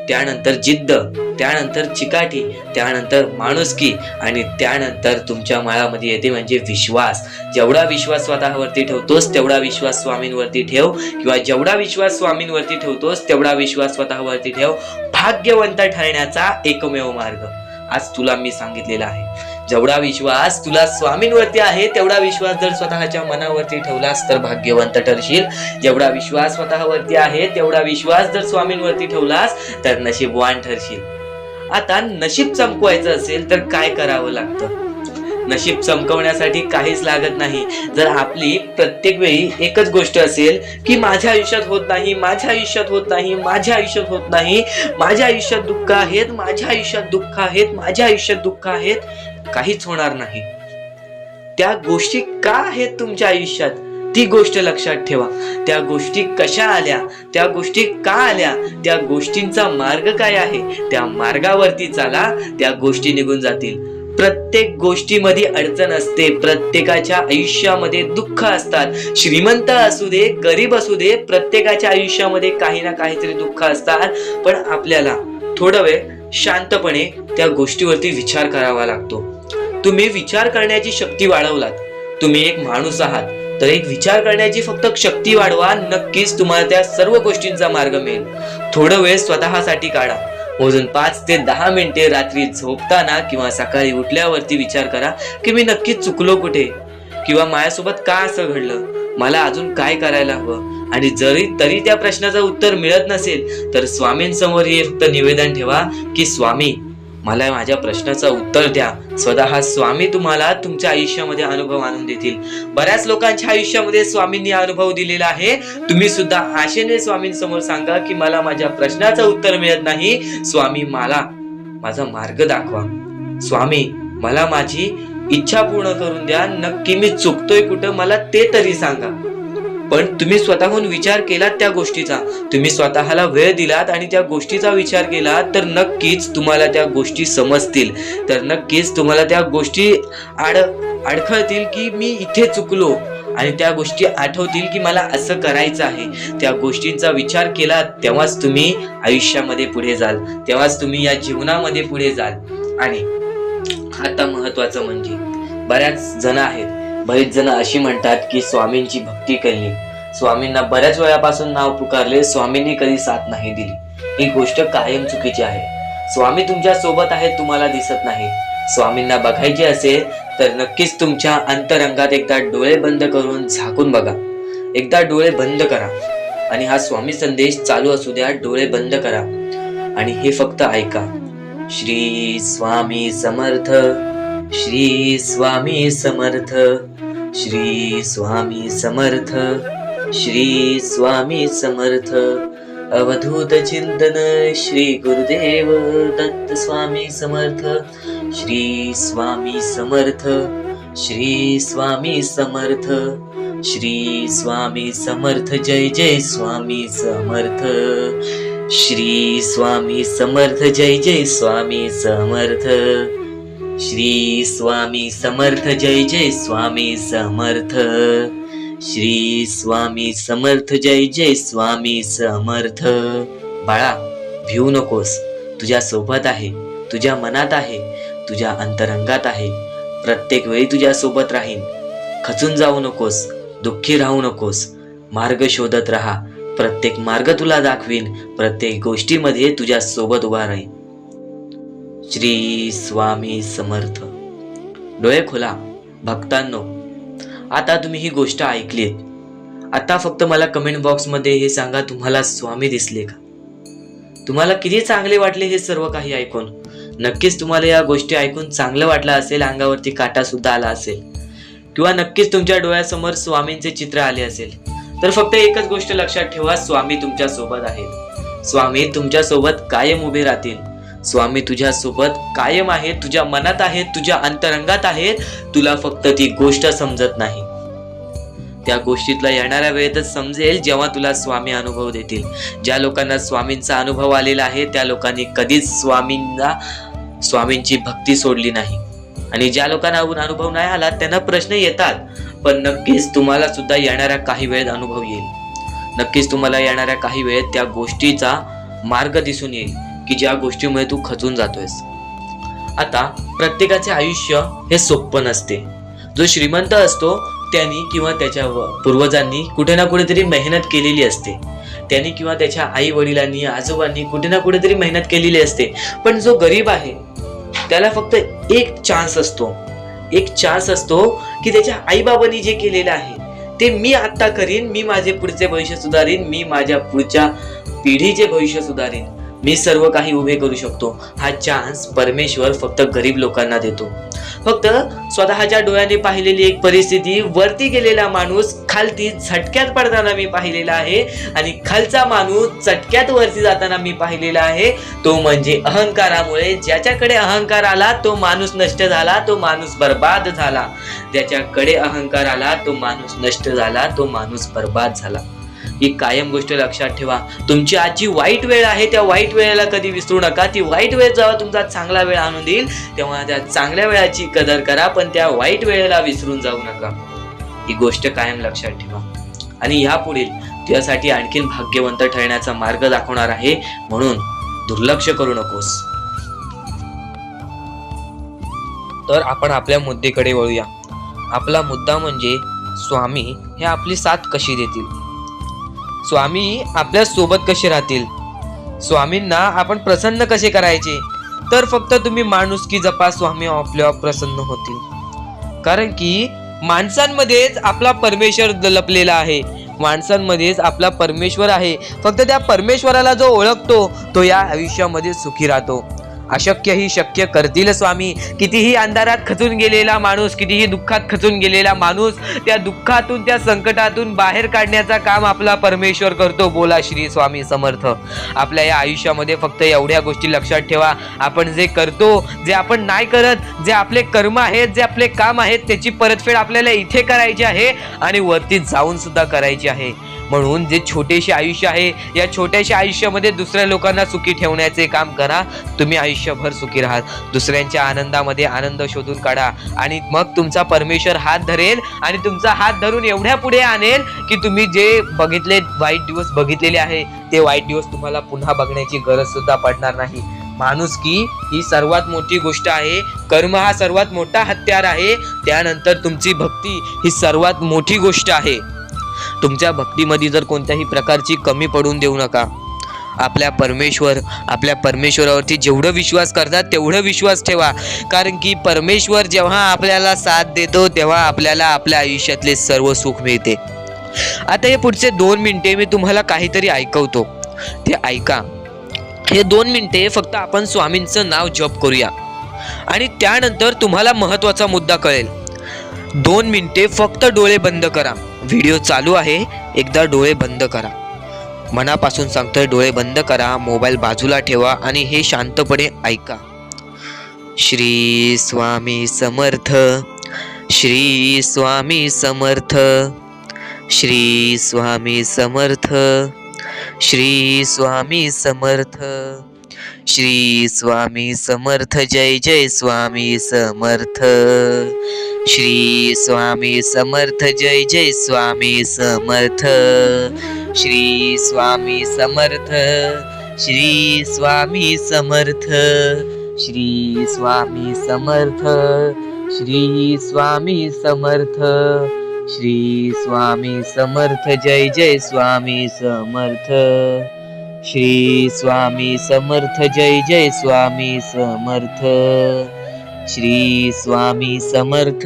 त्यानंतर जिद्द, त्यानंतर चिकाटी, त्यानंतर माणुसकी आणि त्यानंतर तुमच्या मनामध्ये येते म्हणजे विश्वास. जेवढा विश्वास स्वतःवरती ठेवतोस तेवढा विश्वास स्वामींवरती ठेव, किंवा जेवढा विश्वास स्वामींवरती ठेवतोस तेवढा विश्वास स्वतःवरती ठेव. भाग्यवंत ठरण्याचा एकमेव मार्ग आज तुला मी सांगितलेला आहे. जेवढा विश्वास तुला स्वामींवरती आहे तेवढा विश्वास जर स्वतःच्या मनावरती ठेवलास तर भाग्यवंत ठरशील. जेवढा विश्वास स्वतःवरती आहे तेवढा विश्वास जर स्वामींवरती ठेवलास तर नशीबवान ठरशील. आता नशीब चमकवायचं असेल तर काय करावं लागतं? नशीब चमकवण्यासाठी काहीच लागत नाही. जर आपली प्रत्येक वेळी एकच गोष्ट असेल की माझ्या आयुष्यात होत नाही, माझ्या आयुष्यात होत नाही, माझ्या आयुष्यात होत नाही, माझ्या आयुष्यात दुःख आहेत, माझ्या आयुष्यात दुःख आहेत, माझ्या आयुष्यात दुःख आहेत, काहीच होणार नाही. त्या गोष्टी का आहेत तुमच्या आयुष्यात ती गोष्ट लक्षात ठेवा. त्या गोष्टी कशा आल्या, त्या गोष्टी का आल्या, त्या गोष्टींचा मार्ग काय आहे, त्या मार्गावरती चाला, त्या गोष्टी निघून जातील. प्रत्येक गोष्टीमध्ये अडचण असते, प्रत्येकाच्या आयुष्यामध्ये दुःख असतात. श्रीमंत असू दे, गरीब असू दे, प्रत्येकाच्या आयुष्यामध्ये काही ना काहीतरी दुःख असतात. पण आपल्याला थोडा वेळ शांतपणे त्या गोष्टीवरती विचार करावा लागतो. तुम्ही विचार करण्याची शक्ती वाढवलात, तुम्ही एक माणूस आहात, तर एक विचार करण्याची फक्त शक्ती वाढवा, नक्कीच तुम्हाला त्या सर्व गोष्टींचा मार्ग मिळेल. थोडा वेळ स्वतःसाठी काढा, मोजून 5 ते 10 मिनिटे रात्री झोपताना किंवा सकाळी उठल्यावरती विचार करा की मी नक्की चुकलो कुठे, किंवा माझ्यासोबत का असं घडलं, मला अजून काय करायला हवं. आणि जरी तरी त्या प्रश्नाचं उत्तर मिळत नसेल तर स्वामींसमोर हे फक्त निवेदन ठेवा की स्वामी मला माझ्या प्रश्नाचं उत्तर द्या. स्वतः स्वामी तुम्हाला तुमच्या आयुष्यामध्ये अनुभव आणून देतील. बऱ्याच लोकांच्या आयुष्यामध्ये स्वामींनी अनुभव दिलेला आहे. तुम्ही सुद्धा आशेने स्वामींसमोर सांगा की मला माझ्या प्रश्नाचं उत्तर मिळत नाही, स्वामी मला माझा मार्ग दाखवा, स्वामी मला माझी इच्छा पूर्ण करून द्या, नक्की मी चुकतोय कुठं मला ते तरी सांगा. पण तुम्ही स्वतःहून विचार केलात त्या गोष्टीचा, तुम्ही स्वतःला वेळ दिलात आणि त्या गोष्टीचा विचार केला तर नक्कीच तुम्हाला त्या गोष्टी समजतील, तर नक्कीच तुम्हाला त्या गोष्टी अडखळतील की मी इथे चुकलो, आणि त्या गोष्टी आठवतील की मला असं करायचं आहे. त्या गोष्टींचा विचार केला तेव्हाच तुम्ही आयुष्यामध्ये पुढे जाल, तेव्हाच तुम्ही या जीवनामध्ये पुढे जाल. आणि आता महत्वाचं म्हणजे बऱ्याच जण आहेत, बरेच जण अशी म्हणतात की स्वामींची भक्ती केली, स्वामींना बऱ्याच वेळापासून नाव पुकारले, स्वामींनी कधी साथ नाही दिली. ही गोष्ट कायम चुकीची आहे. स्वामी तुमच्या सोबत आहेत, तुम्हाला दिसत नाही. स्वामींना बघायचे असेल तर नक्कीच तुमच्या अंतरंगात एकदा डोळे बंद करून झाकून बघा. एकदा डोळे बंद करा आणि हा स्वामी संदेश चालू असू द्या. डोळे बंद करा आणि हे फक्त ऐका. श्री स्वामी समर्थ, श्री स्वामी समर्थ, श्री स्वामी समर्थ, श्री स्वामी समर्थ. अवधूत चिंतन श्री गुरुदेव दत्त स्वामी समर्थ. श्री स्वामी समर्थ, श्री स्वामी समर्थ, श्री स्वामी समर्थ. जय जय स्वामी समर्थ. श्री स्वामी समर्थ. जय जय स्वामी समर्थ. श्री स्वामी समर्थ. जय जय स्वामी समर्थ. श्री स्वामी समर्थ. जय जय स्वामी समर्थ. बाळा, भिवू नकोस. तुझ्या सोबत आहे, तुझ्या मनात आहे, तुझ्या अंतरंगात आहे. प्रत्येक वेळी तुझ्या सोबत राहीन. खचून जाऊ नकोस, दुःखी राहू नकोस. मार्ग शोधत राहा. प्रत्येक मार्ग तुला दाखवीन. प्रत्येक गोष्टीमध्ये तुझ्या सोबत उभा राहीन. श्री स्वामी समर्थ. डोळे खोला भक्तांनो. आता तुम्ही ही गोष्ट ऐकलीत. आता फक्त मला कमेंट बॉक्स मध्ये हे सांगा, तुम्हाला स्वामी दिसले का? तुम्हाला किती चांगले वाटले हे सर्व काही ऐकून? नक्कीच तुम्हाला या गोष्टी ऐकून चांगलं वाटलं असेल, अंगावरती काटा सुद्धा आला असेल, किंवा नक्कीच तुमच्या डोळ्यासमोर स्वामींचे चित्र आले असेल. तर फक्त एकच गोष्ट लक्षात ठेवा, स्वामी तुमच्या सोबत आहेत. स्वामी तुमच्या सोबत कायम उभे राहतील. स्वामी तुझ्या सोबत कायम आहेत, तुझ्या मनात आहेत, तुझ्या अंतरंगात आहेत. तुला फक्त ती गोष्ट समजत नाही. त्या गोष्टीतला येणाऱ्या वेळेतच समजेल जेव्हा तुला स्वामी अनुभव देतील. ज्या लोकांना स्वामींचा अनुभव आलेला आहे त्या लोकांनी कधीच स्वामींची भक्ती सोडली नाही. आणि ज्या लोकांना अनुभव नाही आला त्यांना प्रश्न येतात, पण नक्कीच तुम्हाला सुद्धा येणाऱ्या काही वेळेत अनुभव येईल. नक्कीच तुम्हाला येणाऱ्या काही वेळेत त्या गोष्टीचा मार्ग दिसून येईल की ज्या गोष्टीमुळे तू खचून जातोयस. आता प्रत्येकाचे आयुष्य हे सोपं नसते. जो श्रीमंत असतो त्यांनी किंवा त्याच्या पूर्वजांनी कुठे ना कुठेतरी मेहनत केलेली असते. त्यांनी किंवा त्याच्या आई वडिलांनी आजोबांनी कुठे ना कुठेतरी मेहनत केलेली असते. पण जो गरीब आहे त्याला फक्त एक चान्स असतो की त्याच्या आई बाबांनी जे केलेलं आहे ते मी आता करीन, मी माझे पुढचे भविष्य सुधारीन, मी माझ्या पुढच्या पिढीचे भविष्य सुधारीन, मी सर्व काही उभे करू शकतो. हा चान्स परमेश्वर फक्त गरीब लोकांना देतो. फक्त स्वतःच्या डोळ्याने पाहिलेली एक परिस्थिती, वरती गेलेला माणूस खालती झटक्यात पडताना मी पाहिलेला आहे आणि खालचा माणूस चटक्यात वरती जाताना मी पाहिलेला आहे. तो म्हणजे अहंकारामुळे. ज्याच्याकडे अहंकार आला तो माणूस नष्ट झाला, तो माणूस बर्बाद झाला. ज्याच्याकडे अहंकार आला तो माणूस नष्ट झाला, तो माणूस बर्बाद झाला. ही कायम गोष्ट लक्षात ठेवा. तुमची आजची वाईट वेळ आहे, त्या वाईट वेळेला कधी विसरू नका. ती वाईट वेळ जेव्हा तुमचा चांगला वेळ आणून देईल तेव्हा त्या चांगल्या वेळाची कदर करा, पण त्या वाईट वेळेला विसरून जाऊ नका. ही गोष्ट कायम लक्षात ठेवा. आणि यापुढील तुझ्यासाठी आणखीन भाग्यवंत ठरण्याचा मार्ग दाखवणार आहे, म्हणून दुर्लक्ष करू नकोस. तर आपण आपल्या मुद्द्याकडे वळूया. आपला मुद्दा म्हणजे स्वामी हे आपली साथ कशी देतील, स्वामी आपल्या सोबत कसे राहतील, स्वामींना आपण प्रसन्न कसे करायचे. तर फक्त तुम्ही माणुसकी जपा, स्वामी आपल्यावर प्रसन्न होतील. कारण की माणसांमध्येच आपला परमेश्वर लपलेला आहे, माणसांमध्येच आपला परमेश्वर आहे. फक्त त्या परमेश्वराला जो ओळखतो तो या आयुष्यामध्ये सुखी राहतो. अशक्य ही शक्य करतील स्वामी. कितीही अंधारात खचून गेलेला माणूस, कितीही दुःखात खचून गेलेला माणूस, त्या दुःखातून त्या संकटातून बाहेर काढण्याचा काम आपला परमेश्वर करतो. बोला श्री स्वामी समर्थ. आपल्या या आयुष्यामध्ये फक्त एवढ्या गोष्टी लक्षात ठेवा. आपण जे करतो, जे आपण नाही करत, जे आपले कर्म आहेत, जे आपले काम आहेत, त्याची परतफेड आपल्याला इथे करायची आहे आणि वरती जाऊन सुद्धा करायची आहे. म्हणून जे छोटेसे आयुष्य आहे, या छोट्याशा आयुष्यामध्ये दुसऱ्या लोकांना सुखी ठेवण्याचे काम करा. तुम्ही आयुष्यभर सुखी राहा. दुसऱ्यांच्या आनंदामध्ये आनंद शोधून काढा आणि मग तुमचा परमेश्वर हात धरेल आणि तुमचा हात धरून एवढ्या पुढे आणेल की तुम्ही जे वाईट दिवस बघितलेले आहे ते वाईट दिवस तुम्हाला पुन्हा बघण्याची गरज सुद्धा पडणार नाही. माणुसकी ही सर्वात मोठी गोष्ट आहे. कर्म हा सर्वात मोठा हत्यार आहे. त्यानंतर तुमची भक्ती ही सर्वात मोठी गोष्ट आहे. तुमच्या भक्तीमध्ये जर कोणत्याही प्रकारची कमी पडून देऊ नका. आपल्या परमेश्वरावरती जेवढं विश्वास करतात तेवढं विश्वास ठेवा. कारण की परमेश्वर जेव्हा आपल्याला साथ देतो तेव्हा आपल्याला आपल्या आयुष्यातले सर्व सुख मिळते. आता हे पुढचे 2 मिनिटे मी तुम्हाला काहीतरी ऐकवतो, ते ऐका. हे 2 मिनिटे फक्त आपण स्वामींचं नाव जप करूया आणि त्यानंतर तुम्हाला महत्त्वाचा मुद्दा कळेल. 2 मिनिटे फक्त डोळे बंद करा. व्हिडिओ चालू आहे, एकदा डोळे बंद करा. मनापासून सांगतोय, डोळे बंद करा, मोबाईल बाजूला ठेवा आणि हे शांतपणे ऐका. श्री स्वामी समर्थ, श्री स्वामी समर्थ, श्री स्वामी समर्थ, श्री स्वामी समर्थ, श्री स्वामी समर्थ. जय जय स्वामी समर्थ. श्री स्वामी समर्थ. जय जय स्वामी समर्थ. श्री स्वामी समर्थ. श्री स्वामी समर्थ. श्री स्वामी समर्थ. श्री स्वामी समर्थ. श्री स्वामी समर्थ. जय जय स्वामी समर्थ. श्री स्वामी समर्थ. जय जय स्वामी समर्थ. श्री स्वामी समर्थ.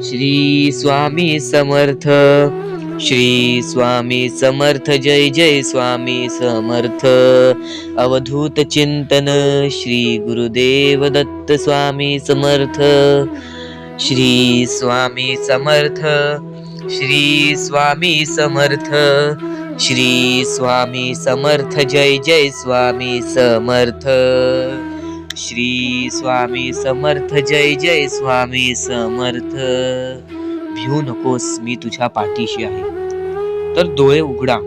श्री स्वामी समर्थ. श्री स्वामी समर्थ. जय जय स्वामी समर्थ. अवधूत चिंतन श्री गुरुदेव दत्त स्वामी समर्थ. श्री स्वामी समर्थ. श्री स्वामी समर्थ. श्री स्वामी समर्थ जय जय स्वामी समर्थ श्री स्वामी समर्थ जय जय स्वामी समर्थ भिवू नकोस मी तुझ्या पाठीशी आहे. तर डोळे उघडा.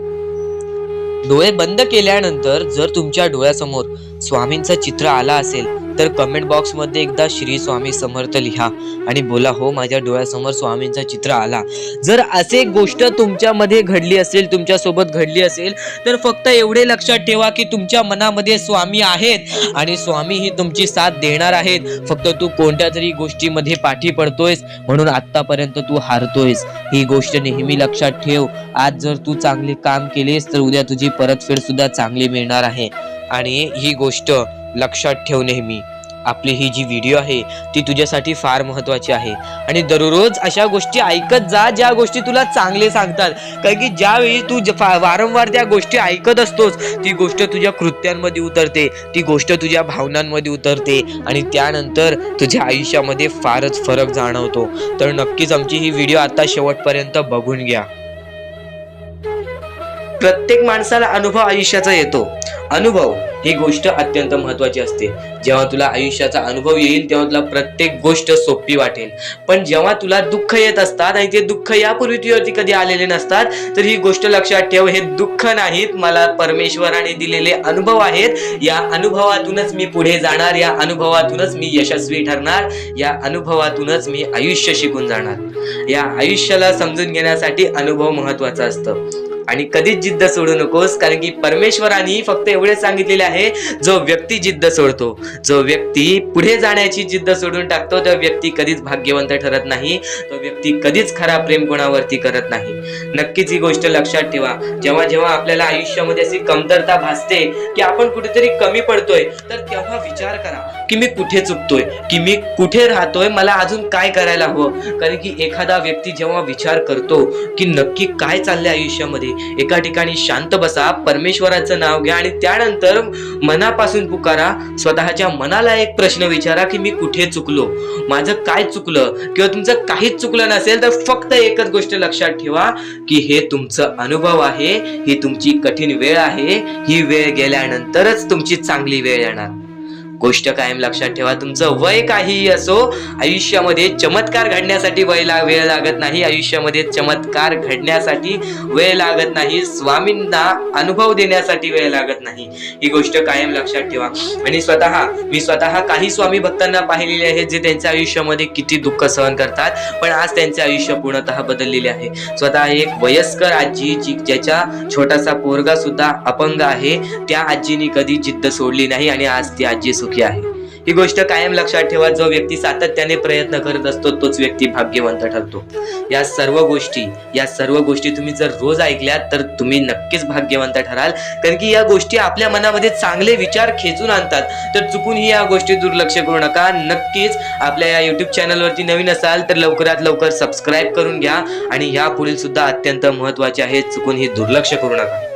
डोळे बंद केल्यानंतर जर तुमच्या डोळ्यासमोर स्वामींचं चित्र आला असेल तर कमेंट बॉक्स मध्ये एकदा श्री स्वामी समर्थ लिहा आणि बोला हो माझ्या डोळ्यासमोर स्वामींचं चित्र आला. जर असे गोष्ट तुमच्यामध्ये घडली असेल, तुमच्या सोबत घडली असेल तर फक्त एवढे लक्षात ठेवा की तुमच्या मनामध्ये स्वामी आहेत आणि स्वामी ही तुमची साथ देणार आहेत. फक्त तू कोणत्या तरी गोष्टीमध्ये पाठी पडतोयस म्हणून आतापर्यंत तू हारतोयस. ही गोष्ट नेहमी लक्षात ठेव. आज जर तू चांगले काम केलेस तर उद्या तुझी परतफेड सुद्धा चांगली मिळणार आहे. आणि ही गोष्ट लक्षात ठेव नेहमी. आपली ही जी व्हिडिओ आहे ती तुझ्यासाठी फार महत्वाची आहे आणि दररोज अशा गोष्टी ऐकत जा ज्या गोष्टी तुला चांगले सांगतात. कारण की ज्यावेळी तू वारंवार त्या गोष्टी ऐकत असतोस ती गोष्ट तुझ्या कृत्यांमध्ये उतरते, ती गोष्ट तुझ्या भावनांमध्ये उतरते आणि त्यानंतर तुझ्या आयुष्यामध्ये फारच फरक जाणवतो. तर नक्कीच आमची ही व्हिडिओ आता शेवटपर्यंत बघून घ्या. प्रत्येक माणसाला अनुभव आयुष्याचा येतो. अनुभव ही गोष्ट अत्यंत महत्वाची असते. जेव्हा तुला आयुष्याचा अनुभव येईल तेव्हा तुला प्रत्येक गोष्ट सोपी वाटेल. पण जेव्हा तुला दुःख येत असतात आणि ते दुःख यापूर्वी तुझ्यावरती कधी आलेले नसतात तर ही गोष्ट लक्षात ठेव, हे दुःख नाहीत, मला परमेश्वराने दिलेले अनुभव आहेत. या अनुभवातूनच मी पुढे जाणार, या अनुभवातूनच मी यशस्वी ठरणार, या अनुभवातूनच मी आयुष्य शिकून जाणार. या आयुष्याला समजून घेण्यासाठी अनुभव महत्वाचा असतं. आणि कधीच जिद्द सोडू नकोस, कारण की परमेश्वराने फक्त एवढे सांगितलेले आहे, जो व्यक्ती जिद्द सोडतो, जो व्यक्ती पुढे जाण्याची जिद्द सोडून टाकतो, तो व्यक्ती कधीच भाग्यवंत ठरत नाही, तो व्यक्ती कधीच खरा प्रेम कोणावरती करत नाही. नक्कीच ही गोष्ट लक्षात ठेवा. जेव्हा जेव्हा आपल्याला आयुष्यामध्ये अशी कमतरता भासते की आपण कुठेतरी कमी पडतोय तर तेव्हा विचार करा की मी कुठे चुकतोय, की मी कुठे राहतोय, मला अजून काय करायला हवं. कारण की एखादा व्यक्ती जेव्हा विचार करतो की नक्की काय चाललंय आयुष्यामध्ये, एका ठिकाणी शांत बसा, परमेश्वराचं नाव घ्या आणि त्यानंतर मनापासून पुकारा. स्वतःच्या मनाला एक प्रश्न विचारा की मी कुठे चुकलो, माझं काय चुकलं. किंवा तुमचं काहीच चुकलं नसेल तर फक्त एकच गोष्ट लक्षात ठेवा की हे तुमचं अनुभव आहे, ही तुमची कठीण वेळ आहे, ही वेळ गेल्यानंतरच तुमची चांगली वेळ येणार. गोष्ट कायम लक्षात ठेवा. तुमचं वय काहीही असो, आयुष्यामध्ये चमत्कार घडण्यासाठी वेळ लागत नाही, आयुष्यामध्ये चमत्कार घडण्यासाठी वेळ लागत नाही, स्वामींना अनुभव देण्यासाठी वेळ लागत नाही. ही गोष्ट कायम लक्षात ठेवा. आणि मी स्वतः काही स्वामी भक्तांना पाहिलेले आहेत जे त्यांच्या आयुष्यामध्ये किती दुःख सहन करतात पण आज त्यांचे आयुष्य पूर्णतः बदललेले आहे. स्वतः एक वयस्कर आजी ज्याच्या छोटासा पोरगा सुद्धा अपंग आहे, त्या आजीनी कधी जिद्द सोडली नाही आणि आज ती आजी सुखी आहे. ही गोष्ट कायम लक्षात ठेवा. जो व्यक्ती सातत्याने प्रयत्न करत असतो तोच व्यक्ती भाग्यवंत ठरतो. या सर्व गोष्टी तुम्ही जर रोज ऐकल्यात तर तुम्ही नक्कीच भाग्यवंत ठराल. कारण की या गोष्टी आपल्या मनामध्ये चांगले विचार खेचून आणतात. तर चुकूनही या गोष्टी दुर्लक्ष करू नका. नक्कीच आपल्या या युट्यूब चॅनलवरती नवीन असाल तर लवकरात लवकर सबस्क्राईब करून घ्या आणि या पुढील सुद्धा अत्यंत महत्वाचे आहे, चुकूनही दुर्लक्ष करू नका.